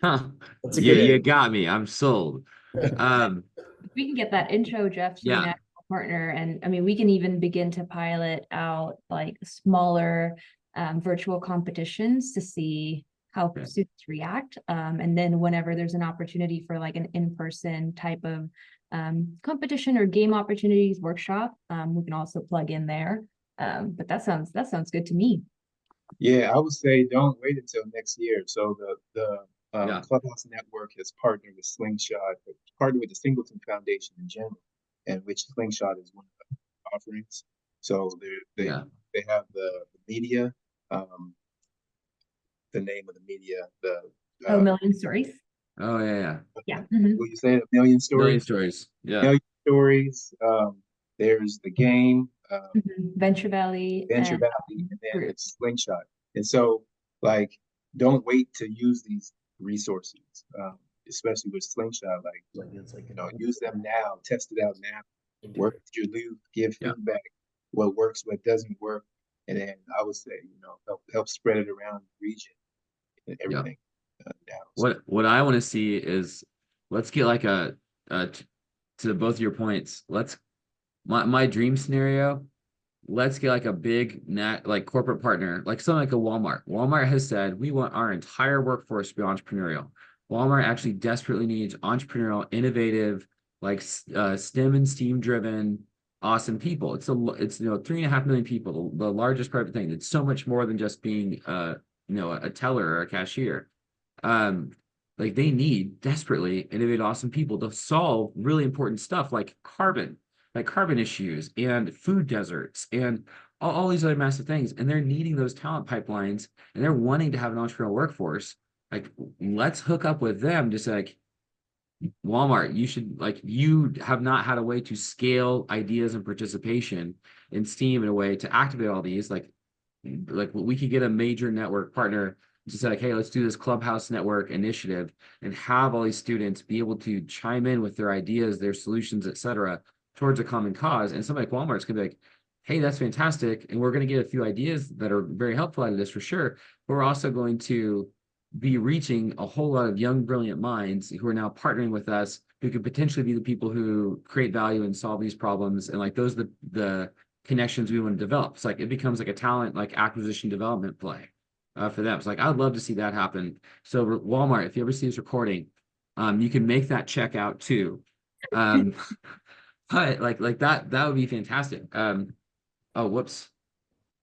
Huh. That's a Yeah, good you got me. I'm sold. We can get that intro, Jeff, to a Yeah. national partner. And I mean, we can even begin to pilot out like smaller virtual competitions to see how students react. And then whenever there's an opportunity for like an in-person type of competition or game opportunities workshop, we can also plug in there. But that sounds good to me. Yeah, I would say don't wait until next year. So the Yeah. Clubhouse Network has partnered with Slyngshot, partnered with the Singleton Foundation in general, and which Slyngshot is one of the offerings. So they have the media, the name of the media, the Million Stories. Oh yeah. Yeah. will you say it? A Million Million Stories? stories. Yeah. Million Stories. There's the game, Venture Valley. Venture Valley, and then it's Slyngshot. And so, like, don't wait to use these resources, especially with Slyngshot. Like use them now, test it out now, work with your youth, give feedback, what works, what doesn't work, and then I would say, help spread it around the region and everything. Now, What I want to see is let's get like to both of your points. My dream scenario. Let's get like a big like corporate partner, like something like a Walmart. Walmart has said we want our entire workforce to be entrepreneurial. Walmart actually desperately needs entrepreneurial, innovative, like STEM and STEAM driven, awesome people. It's 3.5 million people, the largest private thing. It's so much more than just being a teller or a cashier. Like they need desperately innovative, awesome people to solve really important stuff like carbon issues and food deserts and all these other massive things, and they're needing those talent pipelines, and they're wanting to have an entrepreneurial workforce. Like, let's hook up with them. Just like Walmart, you should, like, you have not had a way to scale ideas and participation in STEAM in a way to activate all these. Like we could get a major network partner to say, like, hey, let's do this Clubhouse network initiative and have all these students be able to chime in with their ideas, their solutions, etc., towards a common cause. And somebody like Walmart's gonna be like, hey, that's fantastic, and we're going to get a few ideas that are very helpful out of this for sure. But we're also going to be reaching a whole lot of young, brilliant minds who are now partnering with us, who could potentially be the people who create value and solve these problems. And like those are the connections we want to develop. It's like it becomes like a talent like acquisition development play for them. It's like I'd love to see that happen. So Walmart, if you ever see this recording, you can make that check out too. But like that would be fantastic. Oh, whoops.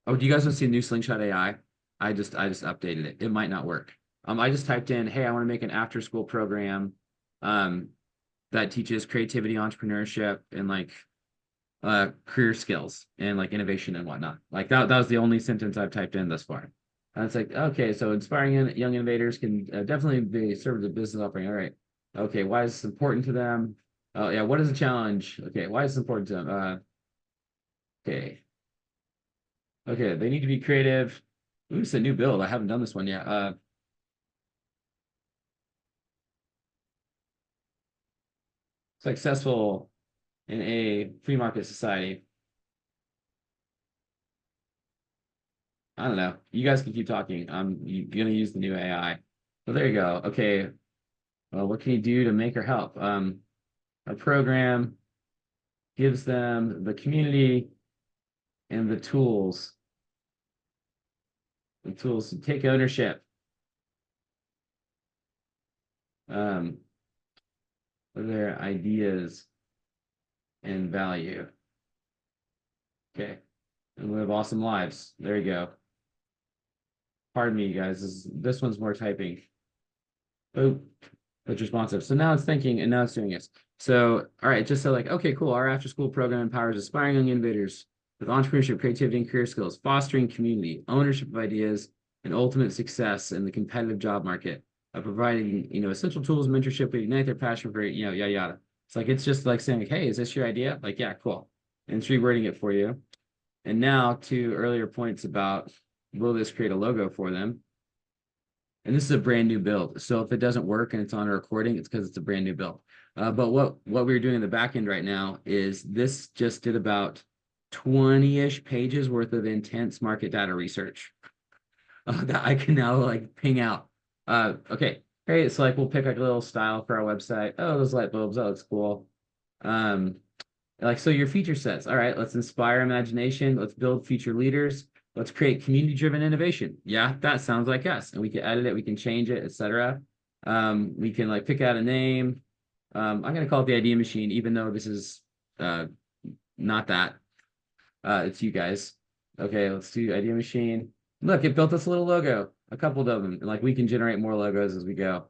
Oh, do you guys want to see the new Slyngshot AI? I just updated it. It might not work. I just typed in, hey, I want to make an after school program that teaches creativity, entrepreneurship, and like career skills and like innovation and whatnot. Like that was the only sentence I've typed in thus far. And it's like, okay, so inspiring young innovators can definitely be served as a business offering. All right. Okay, why is this important to them? Oh yeah, what is the challenge? Okay, why is this important to them? Okay. Okay, they need to be creative. Ooh, it's a new build. I haven't done this one yet. Successful in a free market society. I don't know. You guys can keep talking. I'm gonna use the new AI. So there you go. Okay. Well, what can you do to make her help? A program gives them the community and the tools to take ownership. Of their ideas and value. Okay. And live awesome lives. There you go. Pardon me, you guys. This one's more typing. Oh, it's responsive. So now it's thinking and now it's doing it. So, all right, just so like, okay, cool. Our after school program empowers aspiring young innovators with entrepreneurship, creativity, and career skills, fostering community, ownership of ideas, and ultimate success in the competitive job market, providing, essential tools, mentorship, to ignite their passion for, yada, yada. It's like, it's just like saying, hey, is this your idea? Like, yeah, cool. And it's rewording it for you. And now to earlier points about, will this create a logo for them? And this is a brand new build. So if it doesn't work and it's on a recording, it's because it's a brand new build. But what we're doing in the back end right now is this just did about 20-ish pages worth of intense market data research that I can now like ping out. Okay, great. So like we'll pick like a little style for our website. Oh, those light bulbs, that looks cool. Like, so your feature sets. All right, let's inspire imagination. Let's build future leaders. Let's create community-driven innovation. Yeah, that sounds like us. And we can edit it, we can change it, etc. We can like pick out a name. I'm gonna call it the idea machine, even though this is not that. It's you guys. Okay, let's do idea machine. Look, it built us a little logo, a couple of them. Like we can generate more logos as we go.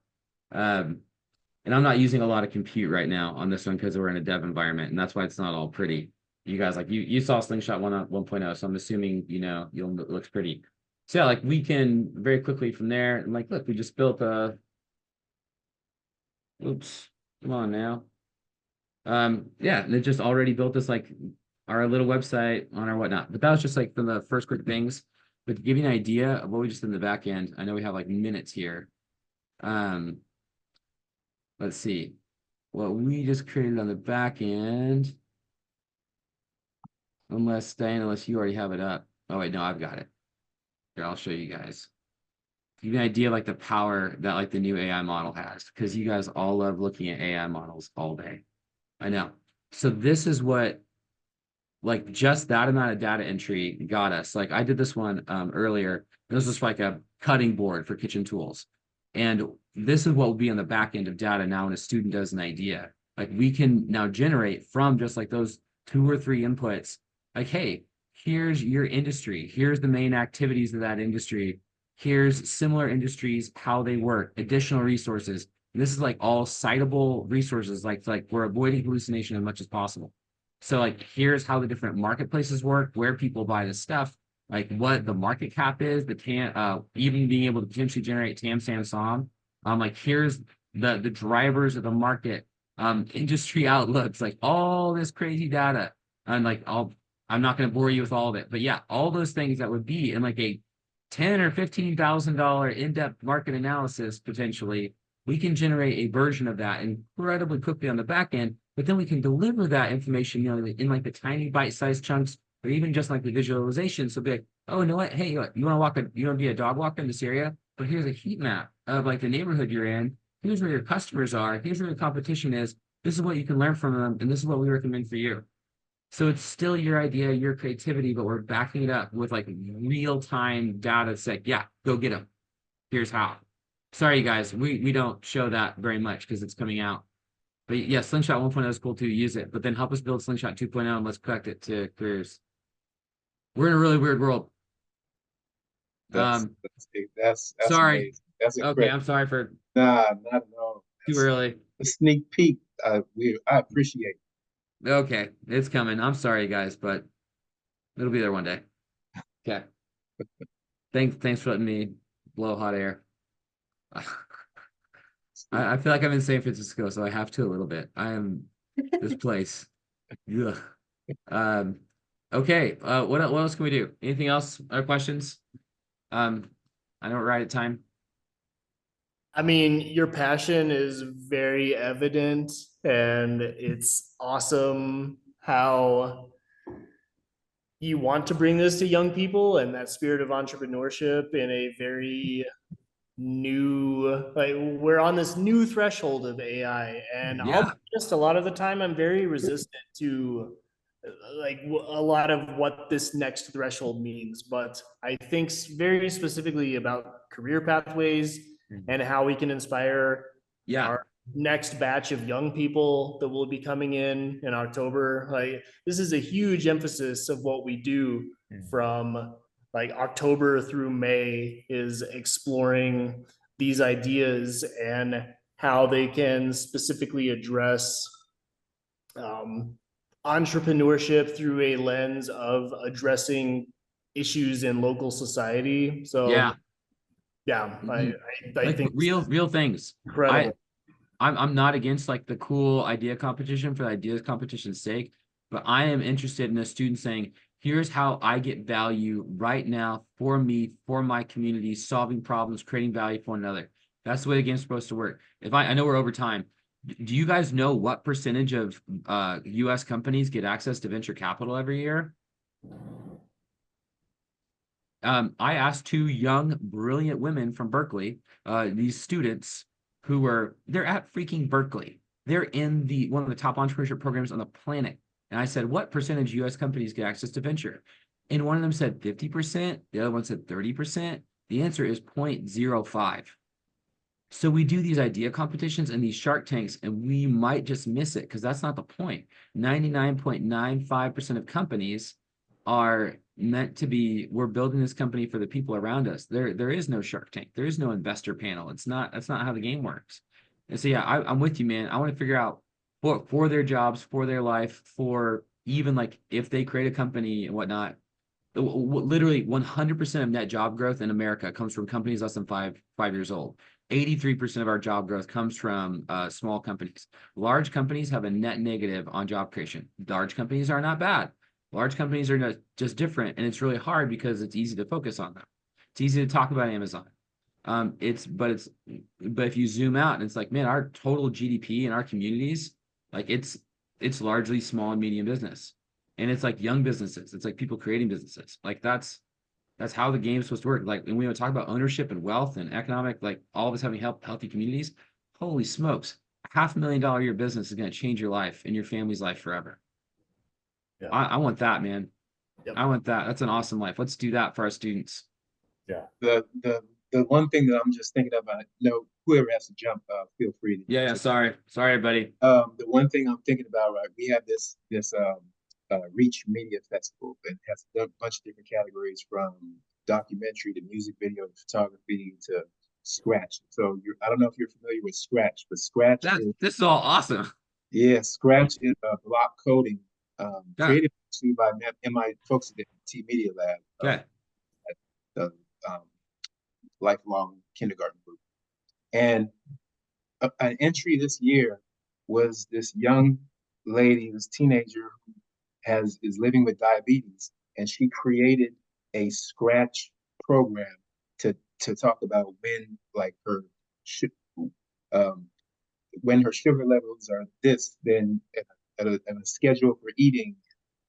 And I'm not using a lot of compute right now on this one because we're in a dev environment, and that's why it's not all pretty. You guys, like you saw Slyngshot 1.0, so I'm assuming it looks pretty. So yeah, like we can very quickly from there, and like look, we just built a. Oops, come on now. Yeah, and it just already built this like our little website on our whatnot. But that was just like from the first quick things. But to give you an idea of what we just did in the back end, I know we have like minutes here. Let's see what we just created on the back end. Unless you already have it up. Oh wait, no, I've got it. Here, I'll show you guys. Give you an idea of like the power that like the new AI model has, because you guys all love looking at AI models all day. I know. So this is what like just that amount of data entry got us. Like I did this one earlier. This is like a cutting board for kitchen tools. And this is what will be on the back end of data now when a student does an idea. Like we can now generate from just like those 2 or 3 inputs, like, hey, here's your industry. Here's the main activities of that industry. Here's similar industries, how they work, additional resources. And this is like all citable resources, like we're avoiding hallucination as much as possible. So like, here's how the different marketplaces work, where people buy the stuff, like what the market cap is, the TAM, even being able to potentially generate TAM, SAM, SOM. Like here's the drivers of the market, industry outlooks, like all this crazy data. And like, I'm not going to bore you with all of it, but yeah, all those things that would be in like a $10,000 or $15,000 in-depth market analysis, potentially, we can generate a version of that incredibly quickly on the back end, but then we can deliver that information, in like the tiny bite-sized chunks, or even just like the visualization. So be like, oh, you know what? Hey, you want to be a dog walker in this area? But here's a heat map of like the neighborhood you're in. Here's where your customers are. Here's where the competition is. This is what you can learn from them, and this is what we recommend for you. So it's still your idea, your creativity, but we're backing it up with like real-time data. It's like, yeah, go get them. Here's how. Sorry, you guys, we don't show that very much because it's coming out. But yeah, Slingshot 1.0 is cool too. Use it, but then help us build Slingshot 2.0 and let's connect it to careers. We're in a really weird world. That's Sorry. amazing. That's Okay, incredible. I'm sorry for Nah, not at all. too early. A sneak peek. I appreciate. Okay, it's coming. I'm sorry, guys, but it'll be there one day. Okay. Thanks for letting me blow hot air. I feel like I'm in San Francisco, so I have to a little bit. I am this place. Ugh. Okay. What else can we do? Anything else? Other questions? I know we're right at time. I mean, your passion is very evident, and it's awesome how you want to bring this to young people and that spirit of entrepreneurship in a very new, like we're on this new threshold of AI, and I'll be honest, a lot of the time I'm very resistant to like a lot of what this next threshold means, but I think very specifically about career pathways and how we can inspire our next batch of young people that will be coming in October. Like this is a huge emphasis of what we do from like October through May, is exploring these ideas and how they can specifically address entrepreneurship through a lens of addressing issues in local society. So I like think real things. incredible. I'm not against like the cool idea competition for the ideas competition's sake, but I am interested in a student saying, here's how I get value right now for me, for my community, solving problems, creating value for one another. That's the way the game's supposed to work. I know we're over time. Do you guys know what percentage of US companies get access to venture capital every year? I asked two young, brilliant women from Berkeley, these students they're at freaking Berkeley. They're in one of the top entrepreneurship programs on the planet. And I said, what percentage US companies get access to venture? And one of them said 50%. The other one said 30%. The answer is 0.05. So we do these idea competitions and these Shark Tanks, and we might just miss it because that's not the point. 99.95% of companies are meant to be, we're building this company for the people around us. There is no Shark Tank. There is no investor panel. That's not how the game works. And so, yeah, I'm with you, man. I want to figure out for their jobs, for their life, for even like if they create a company and whatnot, literally 100% of net job growth in America comes from companies less than five years old. 83% of our job growth comes from small companies. Large companies have a net negative on job creation. Large companies are not bad. Large companies are just different, and it's really hard because it's easy to focus on them. It's easy to talk about Amazon. But if you zoom out and it's like, man, our total GDP in our communities, like it's largely small and medium business, and it's like young businesses. It's like people creating businesses. Like that's how the game's supposed to work. Like when we talk about ownership and wealth and economic, like all of us having healthy communities, holy smokes, $500,000 a year business is going to change your life and your family's life forever. Yeah. I want that, man. Yep. I want that. That's an awesome life. Let's do that for our students. Yeah. The one thing that I'm just thinking about, whoever has to jump, feel free to. Yeah. Sorry, everybody. The one thing I'm thinking about, right? We have this Reach Media Festival that has a bunch of different categories, from documentary to music video to photography to Scratch. So I don't know if you're familiar with Scratch, but Scratch this is all awesome. Yeah, Scratch is block coding Yeah. created actually by MIT folks at the MIT Media Lab, Okay. the lifelong kindergarten group. And an entry this year was this young lady, this teenager who is living with diabetes, and she created a scratch program to talk about when like her when her sugar levels are this, then at a schedule for eating,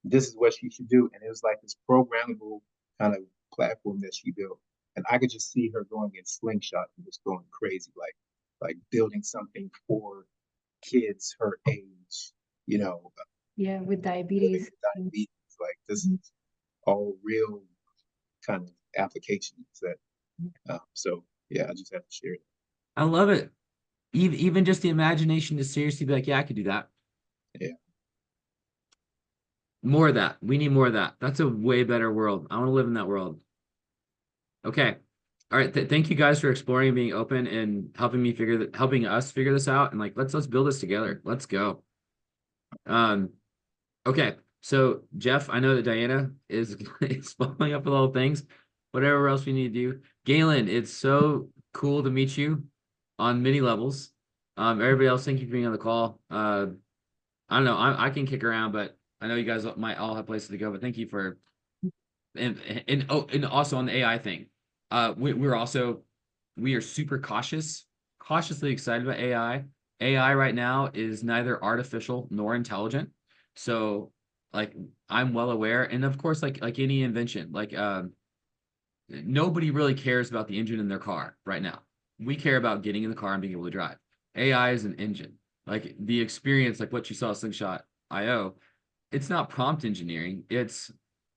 this is what she should do. And it was like this programmable kind of platform that she built. And I could just see her going in Slyngshot and just going crazy, like building something for kids her age, you know, Yeah, with living diabetes. with diabetes. Like this is all real kind of applications that, so yeah, I just have to share it. I love it. Even just the imagination to seriously be like, yeah, I could do that. Yeah. More of that. We need more of that. That's a way better world. I want to live in that world. Okay. All right. Thank you guys for exploring and being open and helping us figure this out. And like, let's build this together. Let's go. Okay. So Jeff, I know that Diana is following up with all things, whatever else we need to do. Galen, it's so cool to meet you on many levels. Everybody else, thank you for being on the call. I don't know, I can kick around, but I know you guys might all have places to go, but thank you for, and also on the AI thing. We are super cautiously excited about AI. AI right now is neither artificial nor intelligent. So like, I'm well aware. And of course, like any invention, like, nobody really cares about the engine in their car right now. We care about getting in the car and being able to drive. AI is an engine. Like the experience, like what you saw at Slingshot IO, it's not prompt engineering. It's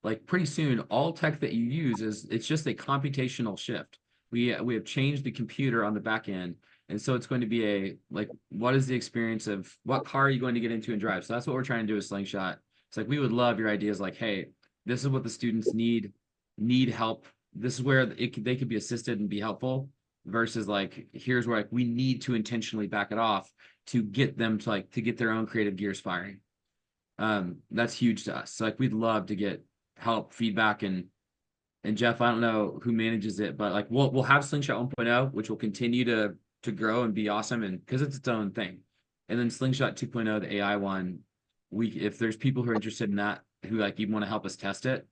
like pretty soon all tech that you use it's just a computational shift. We have changed the computer on the back end. And so it's going to be what is the experience of what car are you going to get into and drive? So that's what we're trying to do with Slingshot. It's like, we would love your ideas like, hey, this is what the students need help. This is where they could be assisted and be helpful versus like, here's where like we need to intentionally back it off to get them to get their own creative gears firing. That's huge to us. So like, we'd love to get help, feedback, and Jeff, I don't know who manages it, but like we'll have Slingshot 1.0, which will continue to grow and be awesome, and because it's its own thing. And then Slingshot 2.0, the AI one, if there's people who are interested in that, who like even want to help us test it,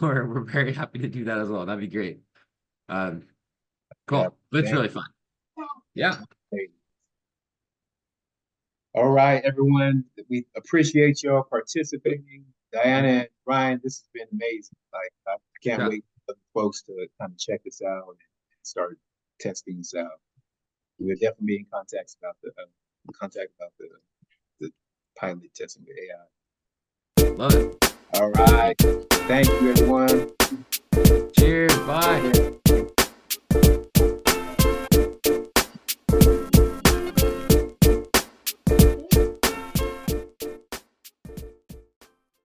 we're very happy to do that as well. That'd be great. Cool. Yeah, It's really fun. Yeah. All right, everyone. We appreciate y'all participating. Diana and Ryan, this has been amazing. Like, I can't wait for folks to kind of check this out and start testing this out. We'll definitely be in contact about the pilot testing with AI. Love it. All right. Thank you, everyone. Cheers. Bye.